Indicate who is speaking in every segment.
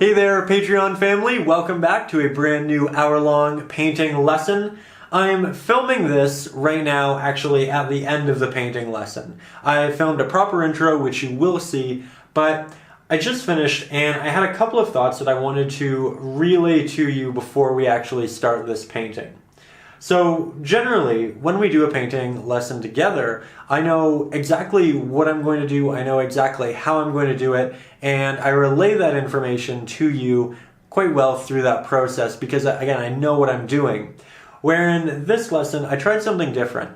Speaker 1: Hey there, Patreon family. Welcome back to a brand new hour-long painting lesson. I'm filming this right now actually at the end of the painting lesson. I filmed a proper intro, which you will see, but I just finished and I had a couple of thoughts that I wanted to relay to you before we actually start this painting. So generally, when we do a painting lesson together, I know exactly what I'm going to do, I know exactly how I'm going to do it, and I relay that information to you quite well through that process because, again, I know what I'm doing. Where in this lesson, I tried something different.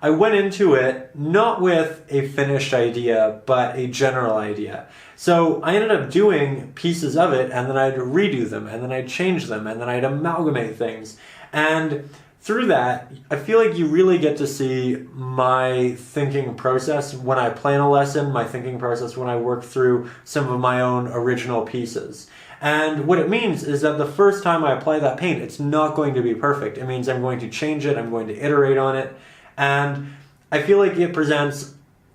Speaker 1: I went into it not with a finished idea, but a general idea. So I ended up doing pieces of it, and then I'd redo them, and then I'd change them, and then I'd amalgamate things. And through that, I feel like you really get to see my thinking process when I plan a lesson, my thinking process when I work through some of my own original pieces. And what it means is that the first time I apply that paint, it's not going to be perfect. It means I'm going to change it, I'm going to iterate on it, and I feel like it presents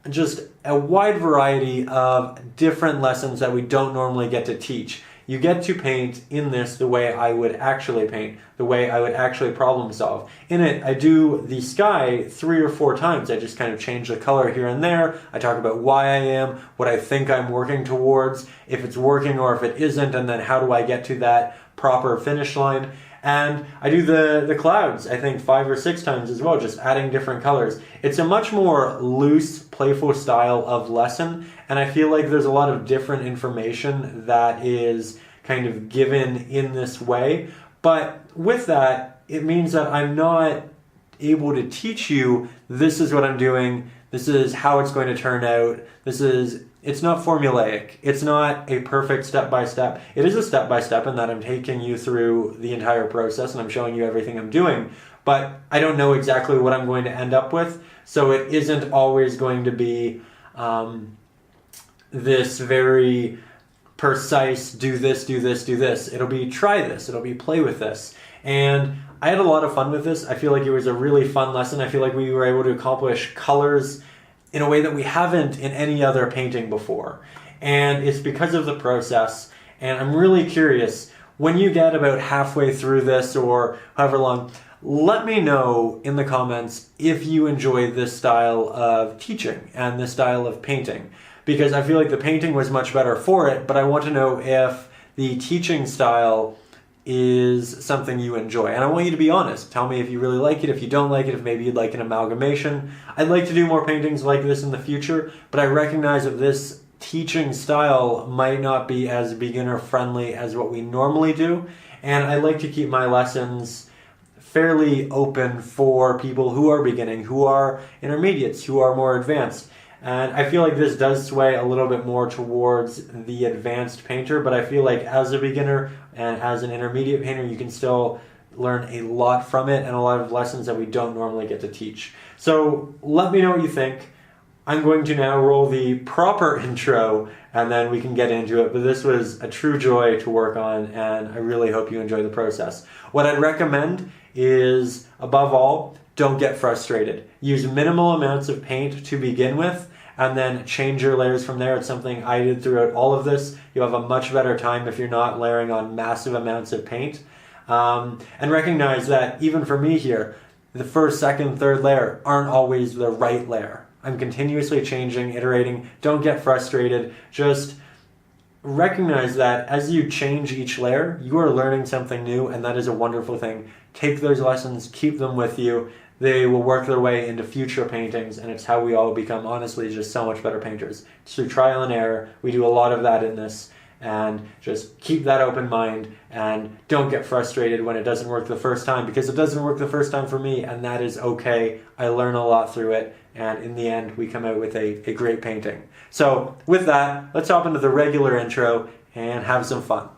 Speaker 1: just a wide variety of different lessons that we don't normally get to teach. You get to paint in this the way I would actually paint, the way I would actually problem solve. In it, I do the sky 3 or 4 times. I just kind of change the color here and there. I talk about why I am, what I think I'm working towards, if it's working or if it isn't, and then how do I get to that proper finish line. And I do the clouds, I think 5 or 6 times as well, just adding different colors. It's a much more loose, playful style of lesson, and I feel like there's a lot of different information that is kind of given in this way. But with that, it means that I'm not able to teach you, this is what I'm doing, this is how it's going to turn out, it's not formulaic. It's not a perfect step-by-step. It is a step-by-step in that I'm taking you through the entire process and I'm showing you everything I'm doing, but I don't know exactly what I'm going to end up with, so it isn't always going to be this very precise, do this, do this, do this. It'll be try this, it'll be play with this. And I had a lot of fun with this. I feel like it was a really fun lesson. I feel like we were able to accomplish colors in a way that we haven't in any other painting before. And it's because of the process. And I'm really curious, when you get about halfway through this or however long, let me know in the comments if you enjoy this style of teaching and this style of painting. Because I feel like the painting was much better for it, but I want to know if the teaching style is something you enjoy. And I want you to be honest. Tell me if you really like it, if you don't like it, if maybe you'd like an amalgamation. I'd like to do more paintings like this in the future, but I recognize that this teaching style might not be as beginner friendly as what we normally do. And I like to keep my lessons fairly open for people who are beginning, who are intermediates, who are more advanced. And I feel like this does sway a little bit more towards the advanced painter, but I feel like as a beginner and as an intermediate painter, you can still learn a lot from it and a lot of lessons that we don't normally get to teach. So let me know what you think. I'm going to now roll the proper intro and then we can get into it, but this was a true joy to work on and I really hope you enjoy the process. What I'd recommend is, above all, don't get frustrated. Use minimal amounts of paint to begin with and then change your layers from there. It's something I did throughout all of this. You'll have a much better time if you're not layering on massive amounts of paint. And recognize that even for me here, the first, second, third layer aren't always the right layer. I'm continuously changing, iterating. Don't get frustrated. Just recognize that as you change each layer, you are learning something new, and that is a wonderful thing. Take those lessons, keep them with you. They will work their way into future paintings, and it's how we all become, honestly, just so much better painters. It's through trial and error. We do a lot of that in this, and just keep that open mind, and don't get frustrated when it doesn't work the first time, because it doesn't work the first time for me, and that is okay. I learn a lot through it, and in the end, we come out with a great painting. So with that, let's hop into the regular intro and have some fun.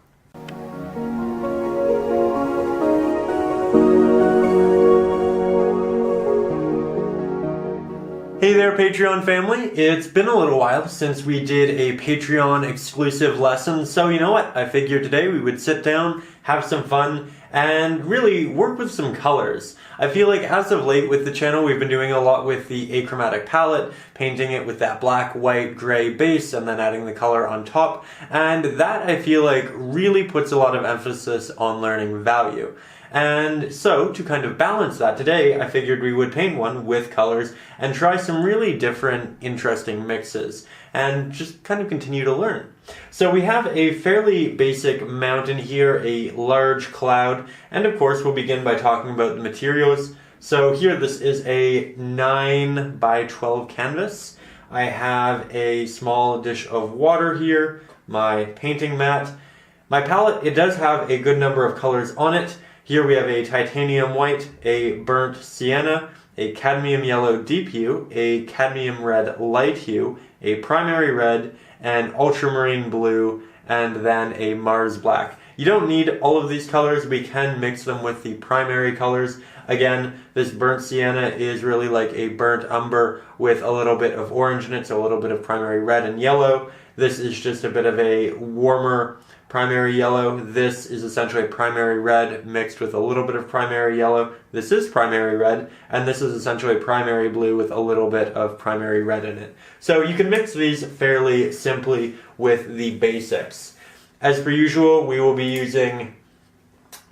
Speaker 1: Hey there, Patreon family. It's been a little while since we did a Patreon exclusive lesson, so you know what? I figured today we would sit down, have some fun, and really work with some colors. I feel like as of late with the channel, we've been doing a lot with the achromatic palette, painting it with that black, white, gray base, and then adding the color on top, and that I feel like really puts a lot of emphasis on learning value. And so, to kind of balance that today, I figured we would paint one with colors and try some really different, interesting mixes, and just kind of continue to learn. So we have a fairly basic mountain here, a large cloud, and of course we'll begin by talking about the materials. So here this is a 9 by 12 canvas. I have a small dish of water here, my painting mat. My palette, it does have a good number of colors on it. Here we have a titanium white, a burnt sienna, a cadmium yellow deep hue, a cadmium red light hue, a primary red, an ultramarine blue, and then a Mars black. You don't need all of these colors. We can mix them with the primary colors. Again, this burnt sienna is really like a burnt umber with a little bit of orange in it, so a little bit of primary red and yellow. This is just a bit of a warmer primary yellow. This is essentially primary red mixed with a little bit of primary yellow. This is primary red, and this is essentially primary blue with a little bit of primary red in it. So you can mix these fairly simply with the basics. As per usual, we will be using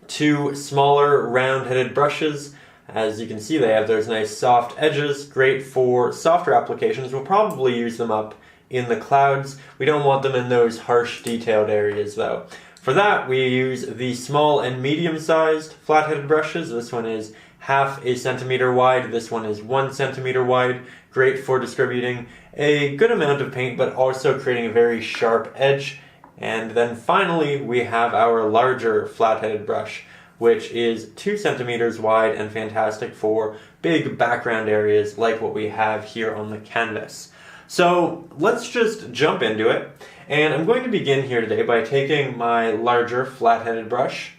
Speaker 1: 2 smaller round-headed brushes. As you can see, they have those nice soft edges, great for softer applications. We'll probably use them up in the clouds. We don't want them in those harsh detailed areas though. For that we use the small and medium sized flat-headed brushes. This one is 1/2 centimeter wide, this one is 1 centimeter wide. Great for distributing a good amount of paint but also creating a very sharp edge. And then finally we have our larger flat-headed brush, which is 2 centimeters wide and fantastic for big background areas like what we have here on the canvas. So let's just jump into it, and I'm going to begin here today by taking my larger flat-headed brush,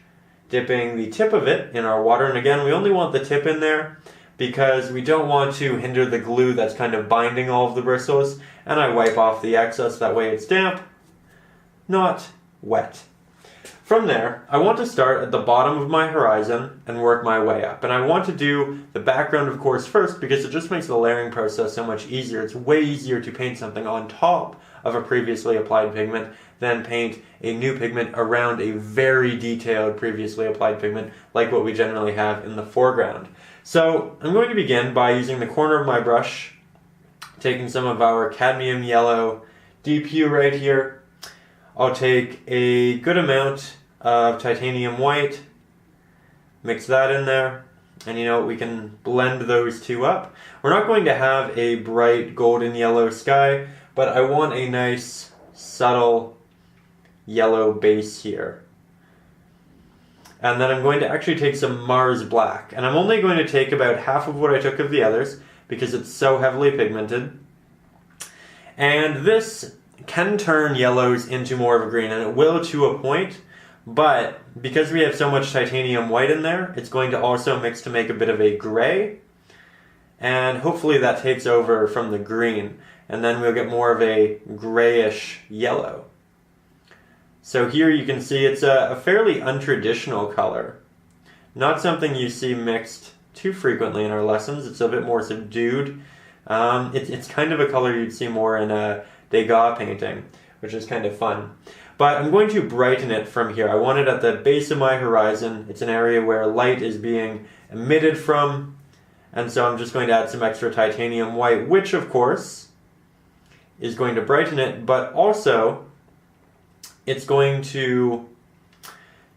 Speaker 1: dipping the tip of it in our water, and again we only want the tip in there because we don't want to hinder the glue that's kind of binding all of the bristles, and I wipe off the excess, that way it's damp, not wet. From there, I want to start at the bottom of my horizon and work my way up. And I want to do the background, of course, first because it just makes the layering process so much easier. It's way easier to paint something on top of a previously applied pigment than paint a new pigment around a very detailed previously applied pigment like what we generally have in the foreground. So I'm going to begin by using the corner of my brush, taking some of our cadmium yellow deep hue right here. I'll take a good amount of titanium white, mix that in there, and you know, we can blend those two up. We're not going to have a bright golden yellow sky, but I want a nice subtle yellow base here. And then I'm going to actually take some Mars black, and I'm only going to take about half of what I took of the others because it's so heavily pigmented. And this can turn yellows into more of a green, and it will to a point, but because we have so much titanium white in there, it's going to also mix to make a bit of a gray, and hopefully that takes over from the green, and then we'll get more of a grayish yellow. So here you can see it's a fairly untraditional color, not something you see mixed too frequently in our lessons. It's a bit more subdued. It's kind of a color you'd see more in a Degas painting, which is kind of fun. But I'm going to brighten it from here. I want it at the base of my horizon. It's an area where light is being emitted from, and so I'm just going to add some extra titanium white, which of course is going to brighten it, but also it's going to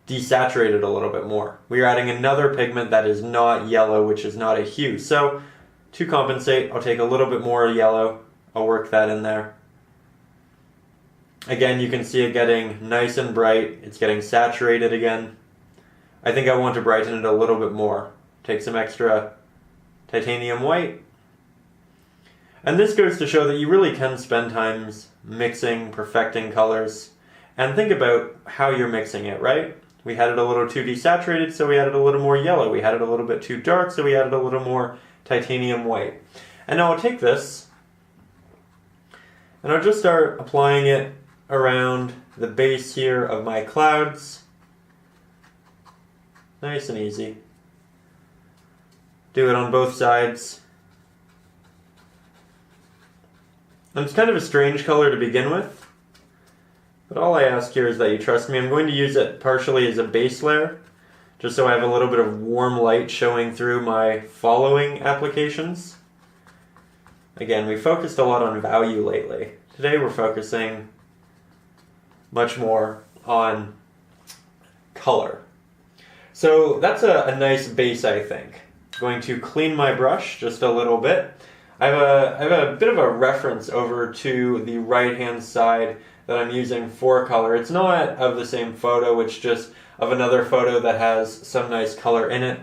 Speaker 1: desaturate it a little bit more. We are adding another pigment that is not yellow, which is not a hue. So to compensate, I'll take a little bit more yellow, I'll work that in there. Again, you can see it getting nice and bright. It's getting saturated again. I think I want to brighten it a little bit more. Take some extra titanium white. And this goes to show that you really can spend time mixing, perfecting colors, and think about how you're mixing it, right? We had it a little too desaturated, so we added a little more yellow. We had it a little bit too dark, so we added a little more titanium white. And now I'll take this, and I'll just start applying it around the base here of my clouds. Nice and easy. Do it on both sides. And it's kind of a strange color to begin with, but all I ask here is that you trust me. I'm going to use it partially as a base layer, just so I have a little bit of warm light showing through my following applications. Again, we focused a lot on value lately. Today we're focusing much more on color. So that's a nice base, I think. I'm going to clean my brush just a little bit. I have a bit of a reference over to the right-hand side that I'm using for color. It's not of the same photo, it's just of another photo that has some nice color in it.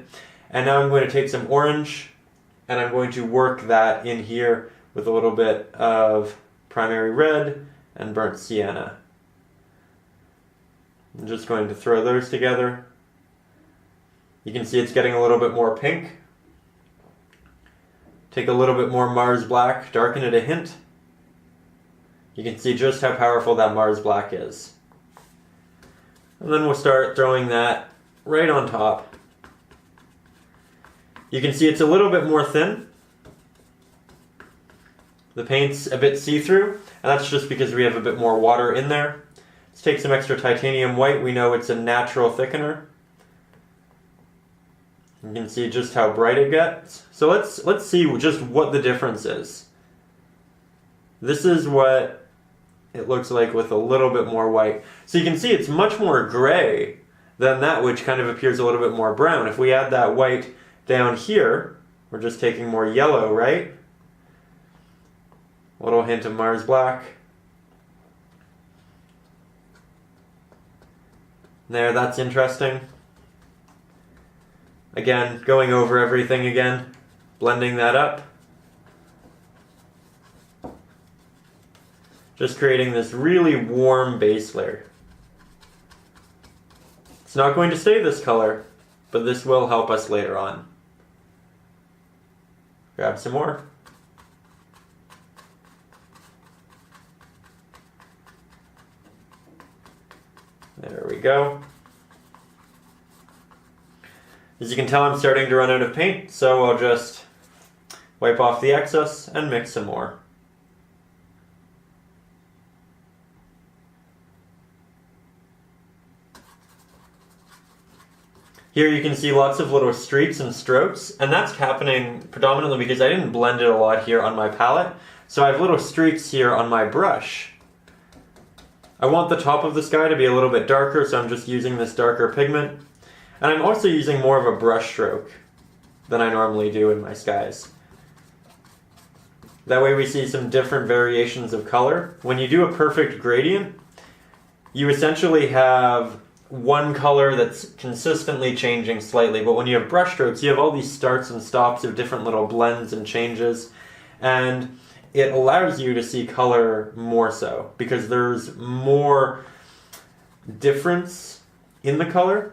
Speaker 1: And now I'm going to take some orange and I'm going to work that in here with a little bit of primary red and burnt sienna. I'm just going to throw those together. You can see it's getting a little bit more pink. Take a little bit more Mars Black, darken it a hint. You can see just how powerful that Mars Black is. And then we'll start throwing that right on top. You can see it's a little bit more thin. The paint's a bit see-through, and that's just because we have a bit more water in there. Let's take some extra titanium white. We know it's a natural thickener. You can see just how bright it gets. So let's see just what the difference is. This is what it looks like with a little bit more white. So you can see it's much more gray than that, which kind of appears a little bit more brown. If we add that white down here, we're just taking more yellow, right? A little hint of Mars Black. There, that's interesting. Again, going over everything again, blending that up. Just creating this really warm base layer. It's not going to stay this color, but this will help us later on. Grab some more. There we go. As you can tell, I'm starting to run out of paint, so I'll just wipe off the excess and mix some more. Here you can see lots of little streaks and strokes, and that's happening predominantly because I didn't blend it a lot here on my palette, so I have little streaks here on my brush. I want the top of the sky to be a little bit darker, so I'm just using this darker pigment. And I'm also using more of a brush stroke than I normally do in my skies. That way we see some different variations of color. When you do a perfect gradient, you essentially have one color that's consistently changing slightly, but when you have brush strokes, you have all these starts and stops of different little blends and changes, and it allows you to see color more so, because there's more difference in the color.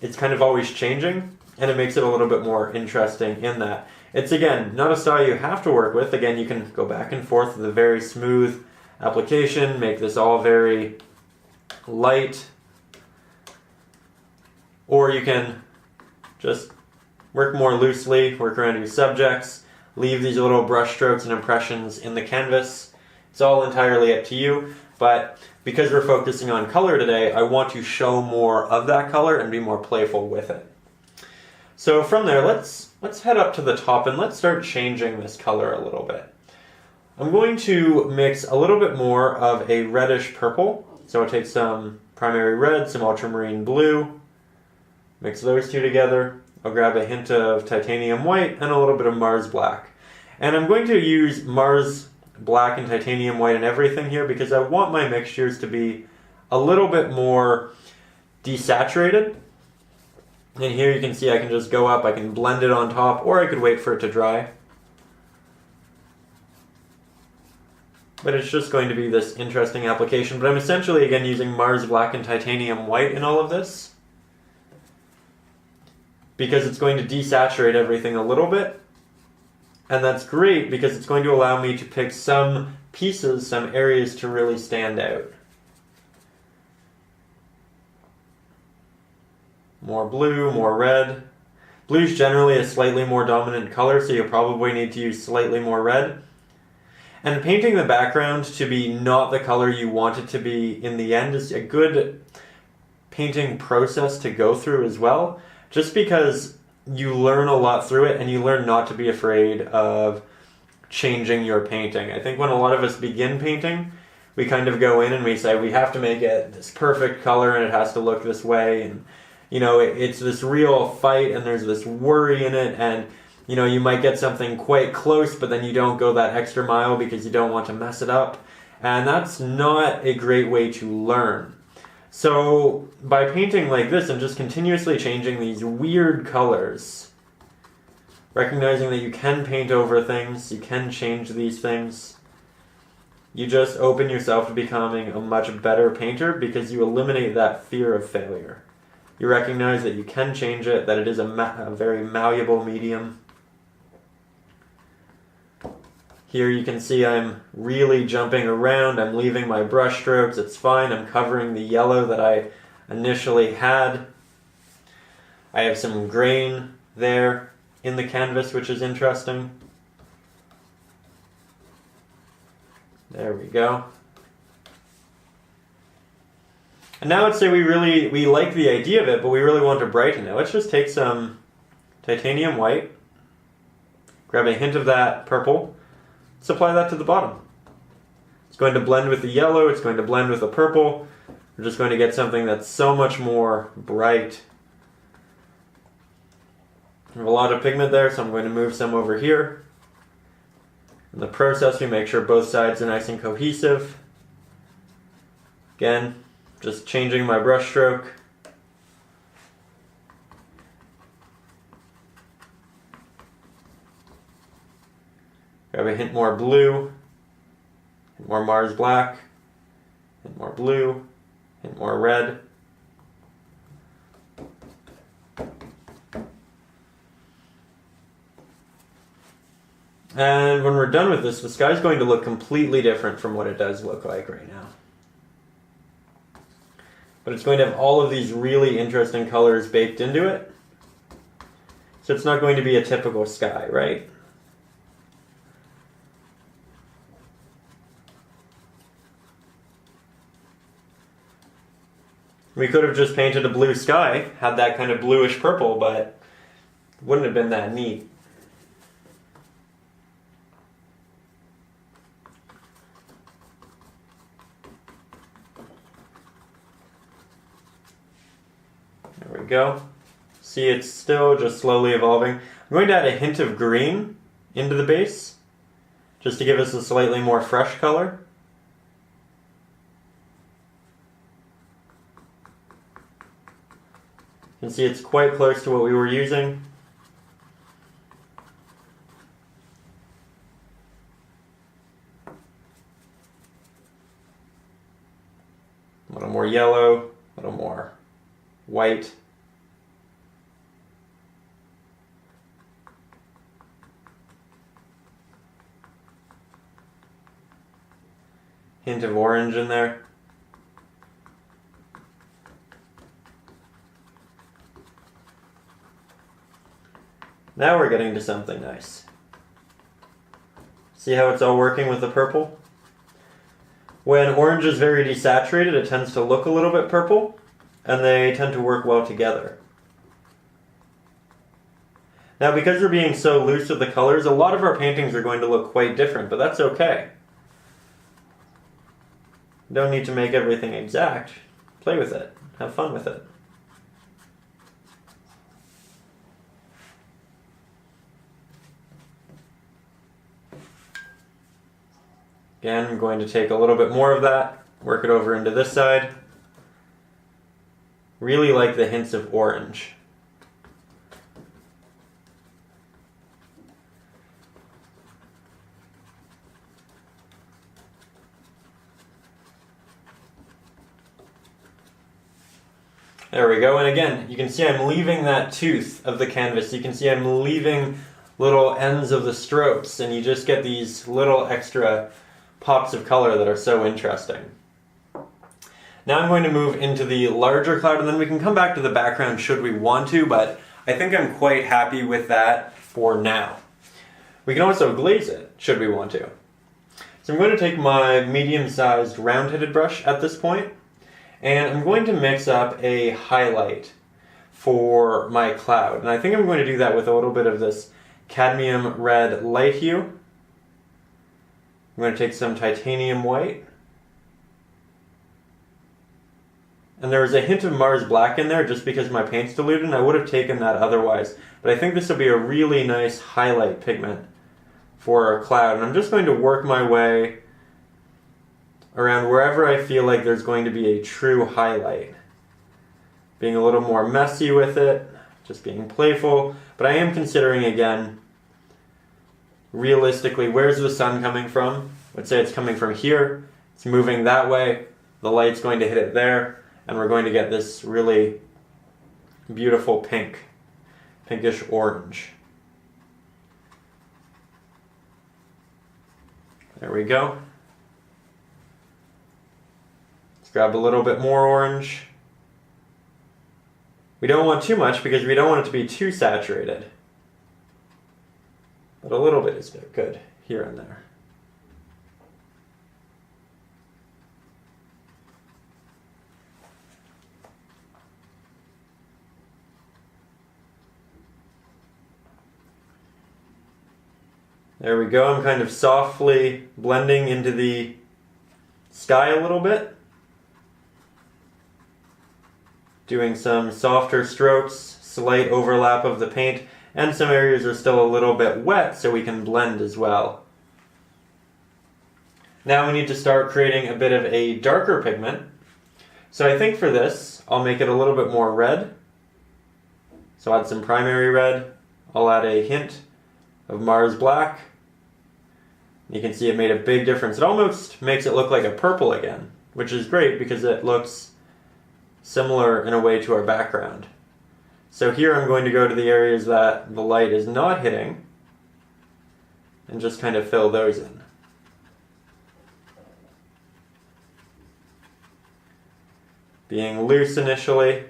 Speaker 1: It's kind of always changing, and it makes it a little bit more interesting in that. It's, again, not a style you have to work with. Again, you can go back and forth with a very smooth application, make this all very light, or you can just work more loosely, work around your subjects, leave these little brush strokes and impressions in the canvas. It's all entirely up to you, but because we're focusing on color today, I want to show more of that color and be more playful with it. So from there, let's head up to the top and let's start changing this color a little bit. I'm going to mix a little bit more of a reddish purple. So I'll take some primary red, some ultramarine blue, mix those two together. I'll grab a hint of titanium white and a little bit of Mars Black. And I'm going to use Mars Black and titanium white and everything here because I want my mixtures to be a little bit more desaturated. And here you can see I can just go up, I can blend it on top, or I could wait for it to dry. But it's just going to be this interesting application. But I'm essentially, again, using Mars Black and titanium white in all of this, because it's going to desaturate everything a little bit. And that's great because it's going to allow me to pick some pieces, some areas to really stand out. more blue, more red. Blue's generally a slightly more dominant color, so you'll probably need to use slightly more red. And painting the background to be not the color you want it to be in the end is a good painting process to go through as well, just because you learn a lot through it and you learn not to be afraid of changing your painting. I think when a lot of us begin painting, we kind of go in and we say we have to make it this perfect color and it has to look this way, and you know, it's this real fight and there's this worry in it, and you know, you might get something quite close but then you don't go that extra mile because you don't want to mess it up, and that's not a great way to learn. So by painting like this and just continuously changing these weird colors, recognizing that you can paint over things, you can change these things, you just open yourself to becoming a much better painter because you eliminate that fear of failure. You recognize that you can change it, that it is a very malleable medium. Here you can see I'm really jumping around, I'm leaving my brush strokes, it's fine, I'm covering the yellow that I initially had. I have some grain there in the canvas, which is interesting. There we go. And now let's say we like the idea of it, but we really want to brighten it. Let's just take some titanium white, grab a hint of that purple, let's apply that to the bottom. It's going to blend with the yellow, it's going to blend with the purple. We're just going to get something that's so much more bright. I have a lot of pigment there, so I'm going to move some over here. In the process, we make sure both sides are nice and cohesive. Again, just changing my brush stroke. Grab a hint more blue, hint more Mars black, hint more blue, hint more red. And when we're done with this, the sky's going to look completely different from what it does look like right now. But it's going to have all of these really interesting colors baked into it. So it's not going to be a typical sky, right? We could have just painted a blue sky, had that kind of bluish purple, but it wouldn't have been that neat. There we go. See, it's still just slowly evolving. I'm going to add a hint of green into the base, just to give us a slightly more fresh color. You can see it's quite close to what we were using. A little more yellow, a little more white. Hint of orange in there. Now we're getting to something nice. See how it's all working with the purple? When orange is very desaturated, it tends to look a little bit purple, and they tend to work well together. Now, because we're being so loose with the colors, a lot of our paintings are going to look quite different, but that's okay. Don't need to make everything exact. Play with it. Have fun with it. Again, I'm going to take a little bit more of that, work it over into this side. Really like the hints of orange. There we go, and again, you can see I'm leaving that tooth of the canvas. You can see I'm leaving little ends of the strokes, and you just get these little extra pops of color that are so interesting. Now I'm going to move into the larger cloud, and then we can come back to the background should we want to, but I think I'm quite happy with that for now. We can also glaze it should we want to. So I'm going to take my medium-sized round-headed brush at this point, and I'm going to mix up a highlight for my cloud. And I think I'm going to do that with a little bit of this cadmium red light hue. I'm going to take some titanium white. And there was a hint of Mars black in there just because my paint's diluted, and I would have taken that otherwise. But I think this will be a really nice highlight pigment for a cloud. And I'm just going to work my way around wherever I feel like there's going to be a true highlight. Being a little more messy with it, just being playful. But I am considering, again, realistically, where's the sun coming from? Let's say it's coming from here. It's moving that way. The light's going to hit it there. And we're going to get this really beautiful pink, pinkish orange. There we go. Let's grab a little bit more orange. We don't want too much because we don't want it to be too saturated. But a little bit is good here and there. There we go. I'm kind of softly blending into the sky a little bit. Doing some softer strokes, slight overlap of the paint, and some areas are still a little bit wet so we can blend as well. Now we need to start creating a bit of a darker pigment. So I think for this, I'll make it a little bit more red. So I'll add some primary red. I'll add a hint of Mars black. You can see it made a big difference. It almost makes it look like a purple again, which is great because it looks similar in a way to our background. So here I'm going to go to the areas that the light is not hitting and just kind of fill those in. Being loose initially.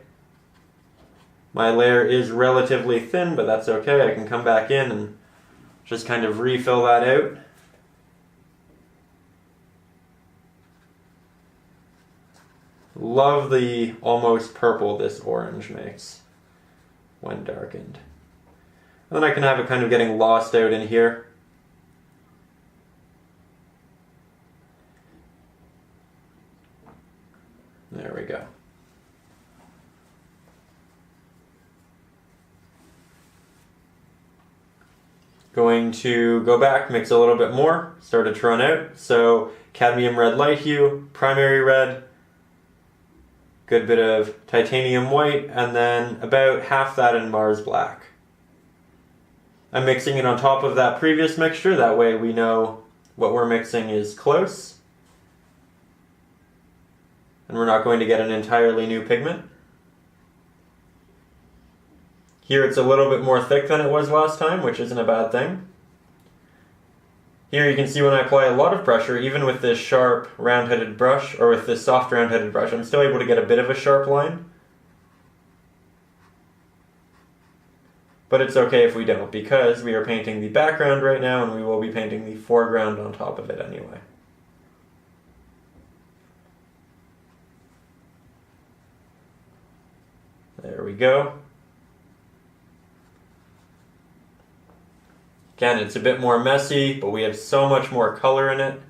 Speaker 1: My layer is relatively thin, but that's okay. I can come back in and just kind of refill that out. Love the almost purple this orange makes when darkened. And then I can have it kind of getting lost out in here. There we go. Going to go back, mix a little bit more, started to run out. So cadmium red light hue, primary red, good bit of titanium white, and then about half that in Mars black. I'm mixing it on top of that previous mixture, that way we know what we're mixing is close. And we're not going to get an entirely new pigment. Here it's a little bit more thick than it was last time, which isn't a bad thing. Here you can see when I apply a lot of pressure, even with this sharp round-headed brush, or with this soft round-headed brush, I'm still able to get a bit of a sharp line. But it's okay if we don't, because we are painting the background right now, and we will be painting the foreground on top of it anyway. There we go. Again, it's a bit more messy, but we have so much more color in it.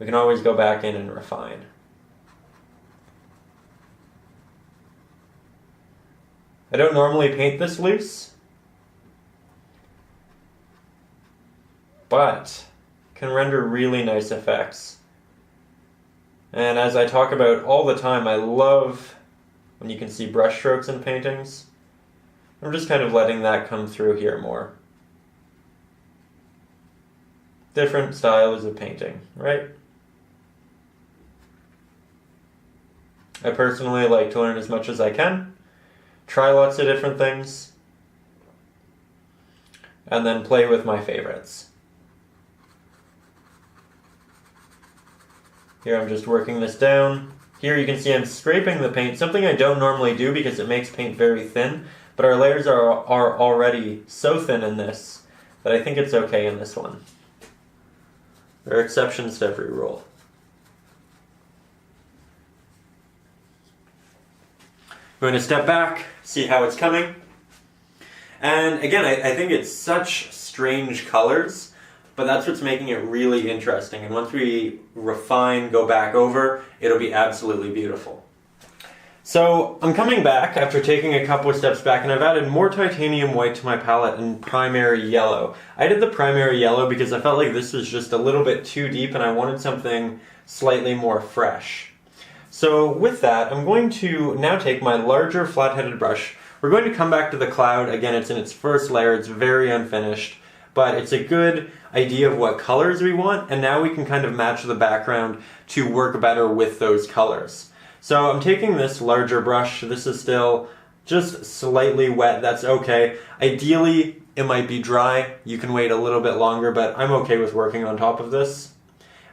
Speaker 1: We can always go back in and refine. I don't normally paint this loose, but can render really nice effects. And as I talk about all the time, I love when you can see brush strokes in paintings. I'm just kind of letting that come through here more. Different styles of painting, right? I personally like to learn as much as I can, try lots of different things, and then play with my favorites. Here I'm just working this down, Here you can see I'm scraping the paint, something I don't normally do because it makes paint very thin, but our layers are already so thin in this that I think it's okay in this one. There are exceptions to every rule. I'm going to step back, see how it's coming. And again, I think it's such strange colors, but that's what's making it really interesting. And once we refine, go back over, it'll be absolutely beautiful. So I'm coming back after taking a couple of steps back, and I've added more titanium white to my palette in primary yellow. I did the primary yellow because I felt like this was just a little bit too deep and I wanted something slightly more fresh. So with that, I'm going to now take my larger flat-headed brush. We're going to come back to the cloud. Again, it's in its first layer, it's very unfinished, but it's a good idea of what colors we want, and now we can kind of match the background to work better with those colors. So I'm taking this larger brush. This is still just slightly wet. That's okay. Ideally, it might be dry. You can wait a little bit longer, but I'm okay with working on top of this.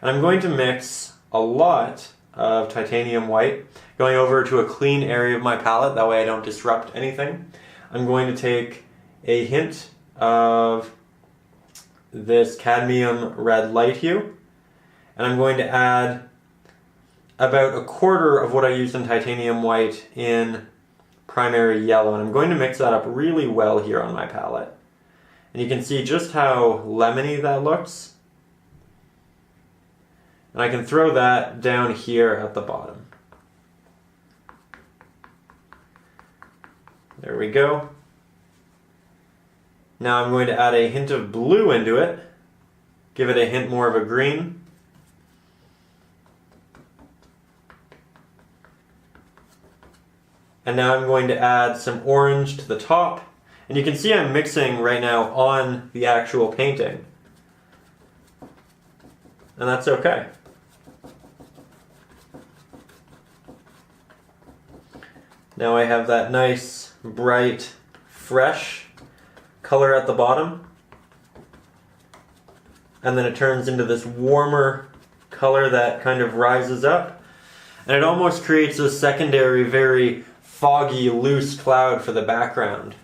Speaker 1: And I'm going to mix a lot of titanium white, going over to a clean area of my palette. That way I don't disrupt anything. I'm going to take a hint of this cadmium red light hue, and I'm going to add about a quarter of what I used in titanium white in primary yellow, and I'm going to mix that up really well here on my palette. And you can see just how lemony that looks. And I can throw that down here at the bottom. There we go. Now I'm going to add a hint of blue into it, give it a hint more of a green. And now I'm going to add some orange to the top. And you can see I'm mixing right now on the actual painting. And that's okay. Now I have that nice, bright, fresh color at the bottom. And then it turns into this warmer color that kind of rises up. And it almost creates a secondary, very foggy, loose cloud for the background.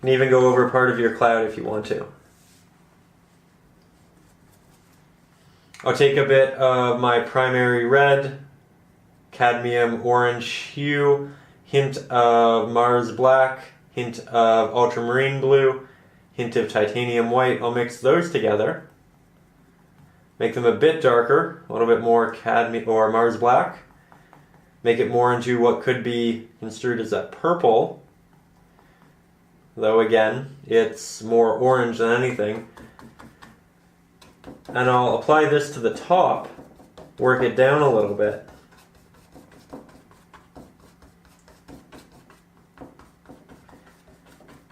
Speaker 1: You can even go over part of your cloud if you want to. I'll take a bit of my primary red, cadmium orange hue, hint of Mars black, hint of ultramarine blue, hint of titanium white. I'll mix those together, make them a bit darker, a little bit more cadmium or Mars black, make it more into what could be construed as a purple, though again, it's more orange than anything. And I'll apply this to the top, work it down a little bit.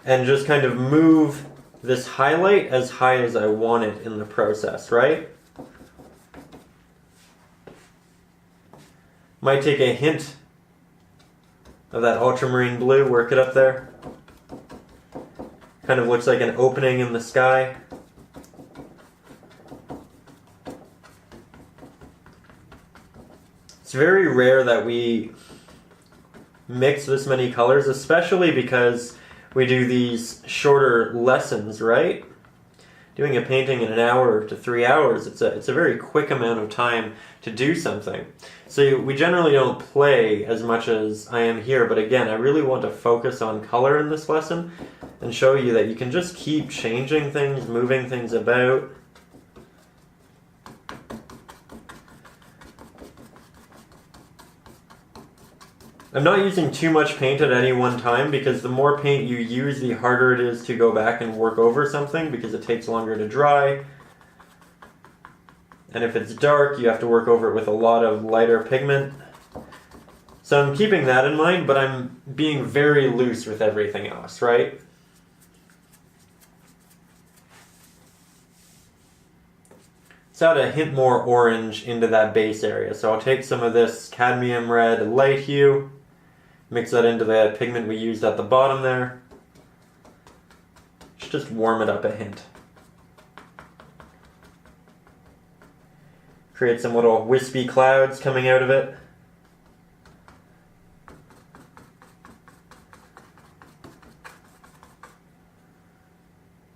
Speaker 1: And just kind of move this highlight as high as I want it in the process, right? Might take a hint of that ultramarine blue, work it up there. Kind of looks like an opening in the sky. It's very rare that we mix this many colors, especially because we do these shorter lessons, right? Doing a painting in an hour to 3 hours, it's a very quick amount of time to do something. So we generally don't play as much as I am here, but again, I really want to focus on color in this lesson and show you that you can just keep changing things, moving things about. I'm not using too much paint at any one time because the more paint you use, the harder it is to go back and work over something because it takes longer to dry. And if it's dark, you have to work over it with a lot of lighter pigment. So I'm keeping that in mind, but I'm being very loose with everything else, right? So add a hint more orange into that base area. So I'll take some of this cadmium red light hue, mix that into the pigment we used at the bottom there. just warm it up a hint. Create some little wispy clouds coming out of it.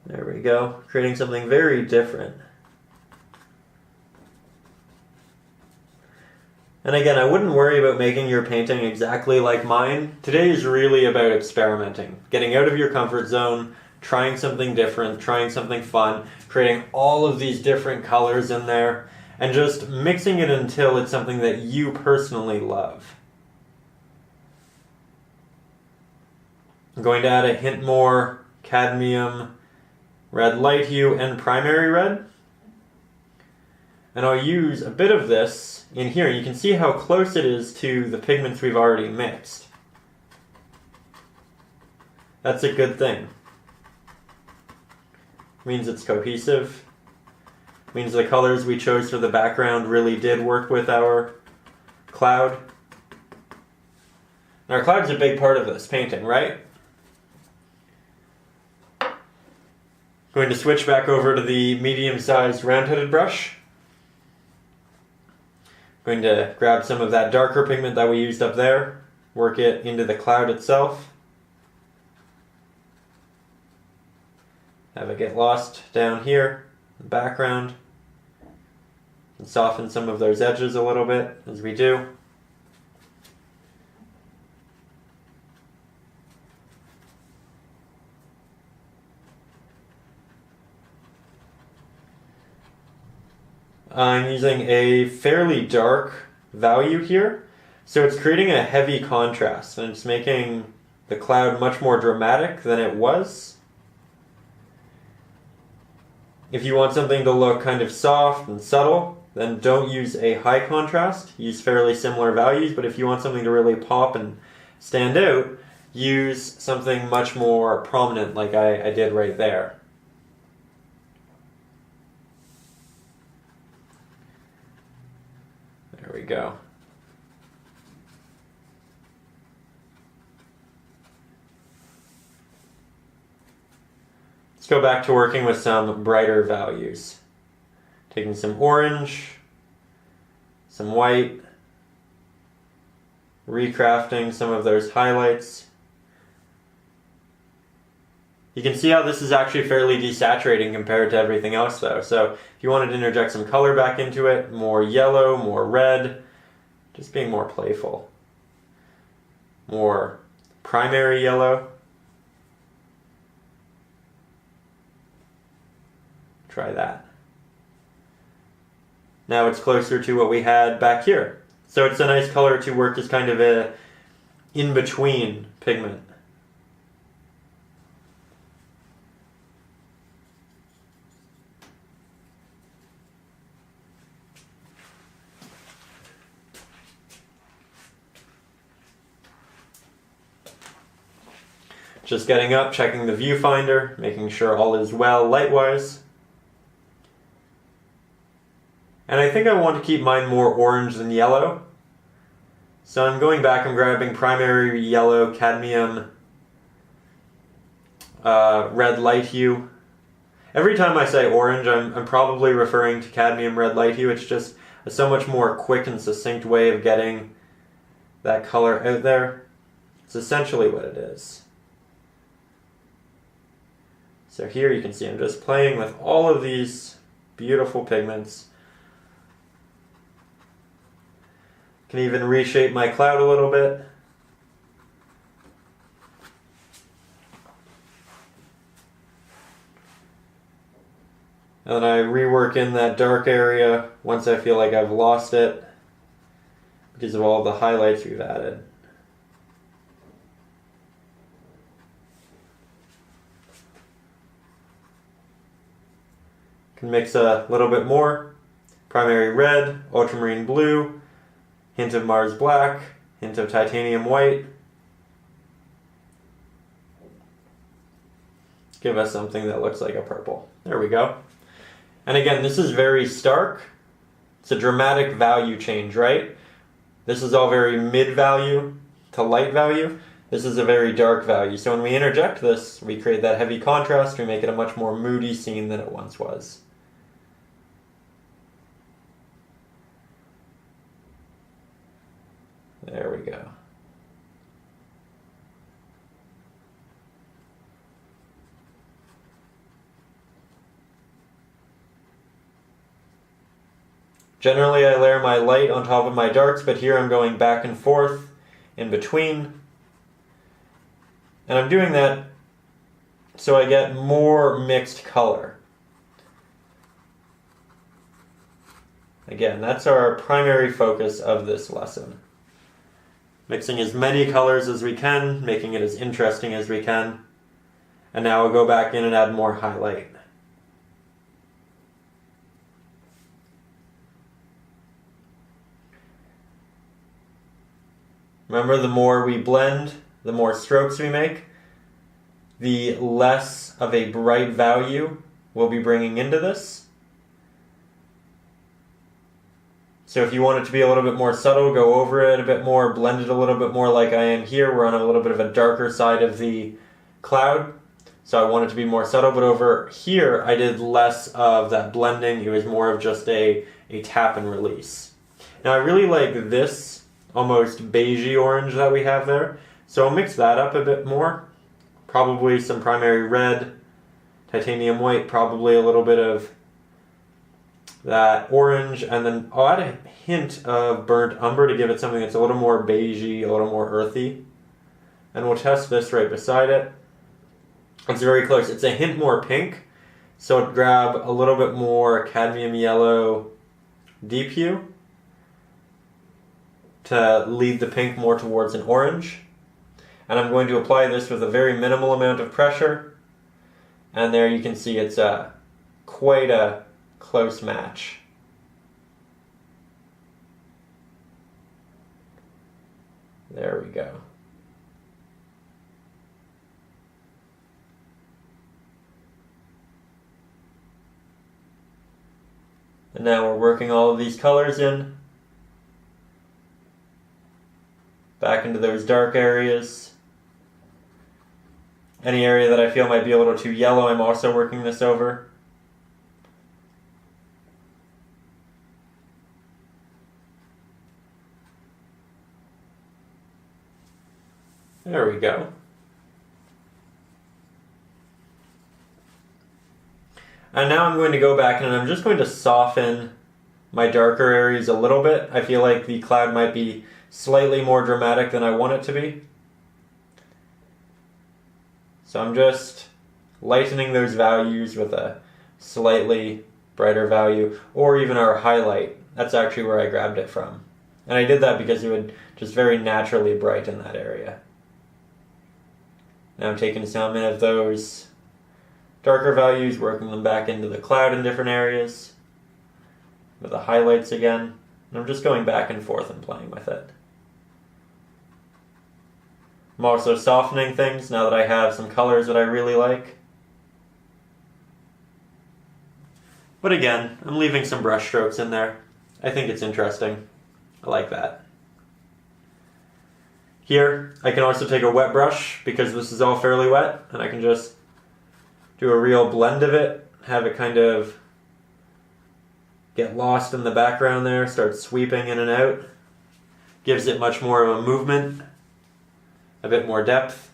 Speaker 1: There we go, creating something very different. And again, I wouldn't worry about making your painting exactly like mine. Today is really about experimenting, getting out of your comfort zone, trying something different, trying something fun, creating all of these different colors in there, and just mixing it until it's something that you personally love. I'm going to add a hint more cadmium, red light hue, and primary red. And I'll use a bit of this in here. You can see how close it is to the pigments we've already mixed. That's a good thing. Means it's cohesive. Means the colors we chose for the background really did work with our cloud. And our cloud's a big part of this painting, right? Going to switch back over to the medium-sized round-headed brush. Going to grab some of that darker pigment that we used up there, work it into the cloud itself. Have it get lost down here in the background. And soften some of those edges a little bit as we do. I'm using a fairly dark value here, so it's creating a heavy contrast, and it's making the cloud much more dramatic than it was. If you want something to look kind of soft and subtle, then don't use a high contrast. Use fairly similar values, but if you want something to really pop and stand out, use something much more prominent like I did right there. There we go. Let's go back to working with some brighter values. Taking some orange, some white, recrafting some of those highlights. You can see how this is actually fairly desaturating compared to everything else though. So if you wanted to interject some color back into it, more yellow, more red, just being more playful. More primary yellow. Try that. Now it's closer to what we had back here. So it's a nice color to work as kind of a in-between pigment. Just getting up, checking the viewfinder, making sure all is well light-wise. And I think I want to keep mine more orange than yellow. So I'm going back and grabbing primary yellow, cadmium, red light hue. Every time I say orange, I'm probably referring to cadmium red light hue. It's just a so much more quick and succinct way of getting that color out there. It's essentially what it is. So here you can see I'm just playing with all of these beautiful pigments. Can even reshape my cloud a little bit. And then I rework in that dark area once I feel like I've lost it because of all the highlights we've added. Can mix a little bit more. Primary red, ultramarine blue, hint of Mars black, hint of titanium white. Give us something that looks like a purple. There we go. And again, this is very stark. It's a dramatic value change, right? This is all very mid value to light value. This is a very dark value. So when we interject this, we create that heavy contrast. We make it a much more moody scene than it once was. There we go. Generally, I layer my light on top of my darks, but here I'm going back and forth in between. And I'm doing that so I get more mixed color. Again, that's our primary focus of this lesson. Mixing as many colors as we can, making it as interesting as we can. And now we'll go back in and add more highlight. Remember, the more we blend, the more strokes we make, the less of a bright value we'll be bringing into this. So if you want it to be a little bit more subtle, go over it a bit more, blend it a little bit more like I am here. We're on a little bit of a darker side of the cloud, so I want it to be more subtle, but over here I did less of that blending. It was more of just a tap and release. Now I really like this almost beigey orange that we have there, so I'll mix that up a bit more. Probably some primary red, titanium white, probably a little bit of that orange, and then I'll add a hint of burnt umber to give it something that's a little more beigey, a little more earthy. And we'll test this right beside it. It's very close. It's a hint more pink, so I'd grab a little bit more cadmium yellow deep hue to lead the pink more towards an orange. And I'm going to apply this with a very minimal amount of pressure. And there you can see it's quite a close match. There we go. And now we're working all of these colors in, back into those dark areas. Any area that I feel might be a little too yellow, I'm also working this over. There we go. And now I'm going to go back and I'm just going to soften my darker areas a little bit. I feel like the cloud might be slightly more dramatic than I want it to be. So I'm just lightening those values with a slightly brighter value, or even our highlight. That's actually where I grabbed it from. And I did that because it would just very naturally brighten that area. Now I'm taking some of those darker values, working them back into the cloud in different areas with the highlights again. And I'm just going back and forth and playing with it. I'm also softening things now that I have some colors that I really like. But again, I'm leaving some brush strokes in there. I think it's interesting. I like that. Here, I can also take a wet brush because this is all fairly wet, and I can just do a real blend of it, have it kind of get lost in the background there, start sweeping in and out. Gives it much more of a movement, a bit more depth.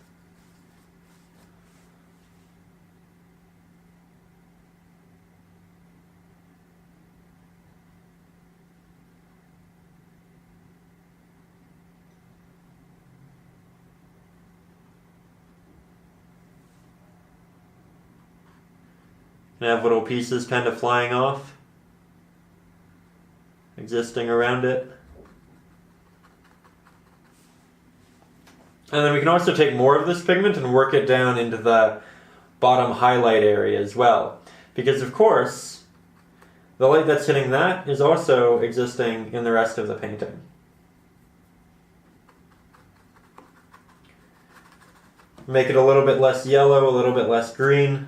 Speaker 1: And have little pieces kind of flying off, existing around it. And then we can also take more of this pigment and work it down into the bottom highlight area as well. Because of course, the light that's hitting that is also existing in the rest of the painting. Make it a little bit less yellow, a little bit less green.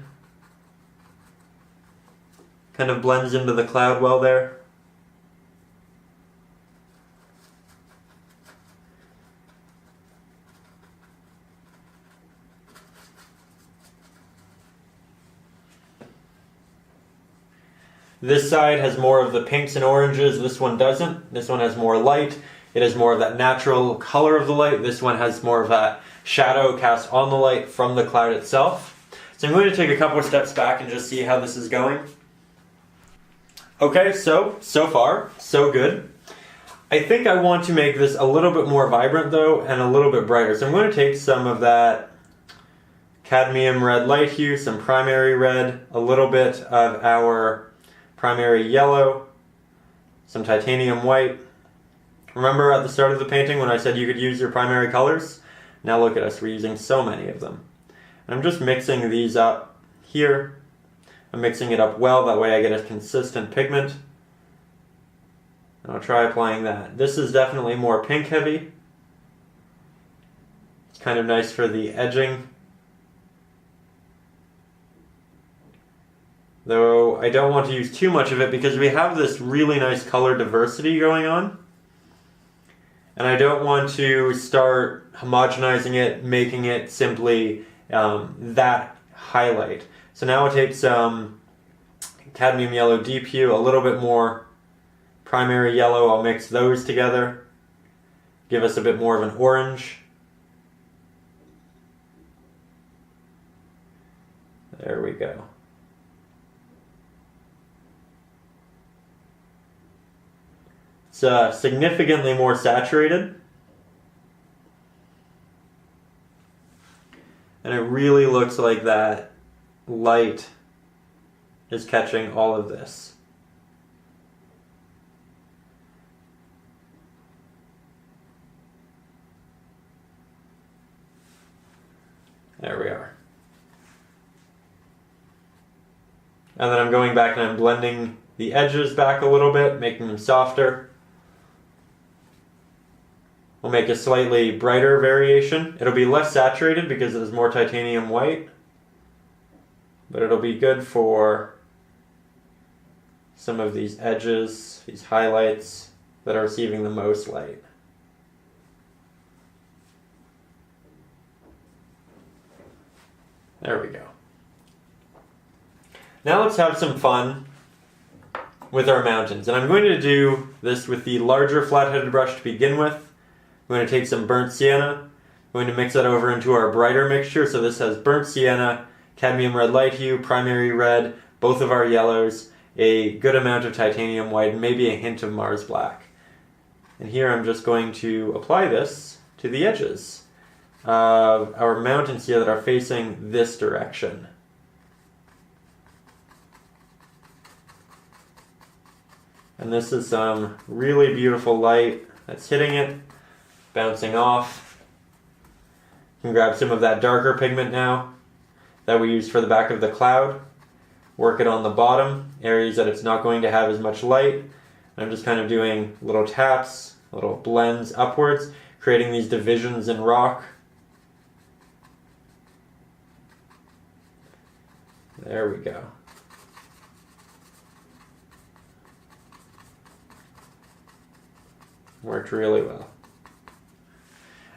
Speaker 1: Kind of blends into the cloud well there. This side has more of the pinks and oranges. This one doesn't. This one has more light. It has more of that natural color of the light. This one has more of that shadow cast on the light from the cloud itself. So I'm going to take a couple of steps back and just see how this is going. Okay, so far, so good. I think I want to make this a little bit more vibrant though, and a little bit brighter. So I'm going to take some of that cadmium red light hue, some primary red, a little bit of our primary yellow, some titanium white. Remember at the start of the painting when I said you could use your primary colors? Now look at us, we're using so many of them. And I'm just mixing these up here. I'm mixing it up well, that way I get a consistent pigment. And I'll try applying that. This is definitely more pink heavy. It's kind of nice for the edging. Though I don't want to use too much of it because we have this really nice color diversity going on. And I don't want to start homogenizing it, making it simply that highlight. So now I'll take some cadmium yellow deep hue, a little bit more primary yellow. I'll mix those together, give us a bit more of an orange. There we go. It's significantly more saturated. And it really looks like that light is catching all of this. There we are. And then I'm going back and I'm blending the edges back a little bit, making them softer. We'll make a slightly brighter variation. It'll be less saturated because there's more titanium white, but it'll be good for some of these edges, these highlights that are receiving the most light. There we go. Now let's have some fun with our mountains. And I'm going to do this with the larger flat-headed brush to begin with. I'm going to take some burnt sienna. I'm going to mix that over into our brighter mixture. So this has burnt sienna, cadmium red light hue, primary red, both of our yellows, a good amount of titanium white, and maybe a hint of Mars black. And here I'm just going to apply this to the edges of our mountains here that are facing this direction. And this is some really beautiful light that's hitting it, bouncing off. You can grab some of that darker pigment now that we used for the back of the cloud. Work it on the bottom, areas that it's not going to have as much light. And I'm just kind of doing little taps, little blends upwards, creating these divisions in rock. There we go. Worked really well.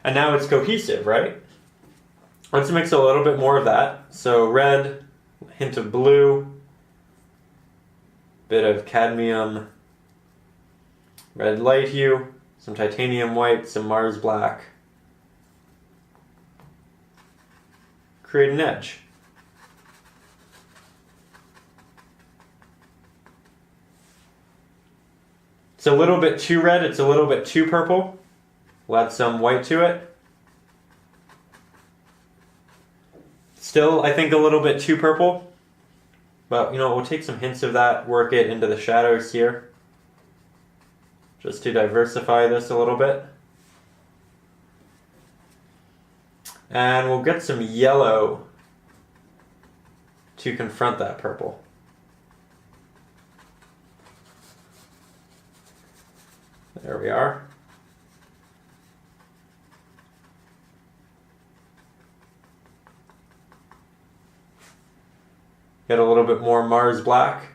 Speaker 1: And now it's cohesive, right? Let's mix a little bit more of that. So red, hint of blue, bit of cadmium red light hue, some titanium white, some Mars black. Create an edge. It's a little bit too red, it's a little bit too purple. We'll add some white to it. Still, I think a little bit too purple. But, we'll take some hints of that, work it into the shadows here. Just to diversify this a little bit. And we'll get some yellow to confront that purple. There we are. Get a little bit more Mars black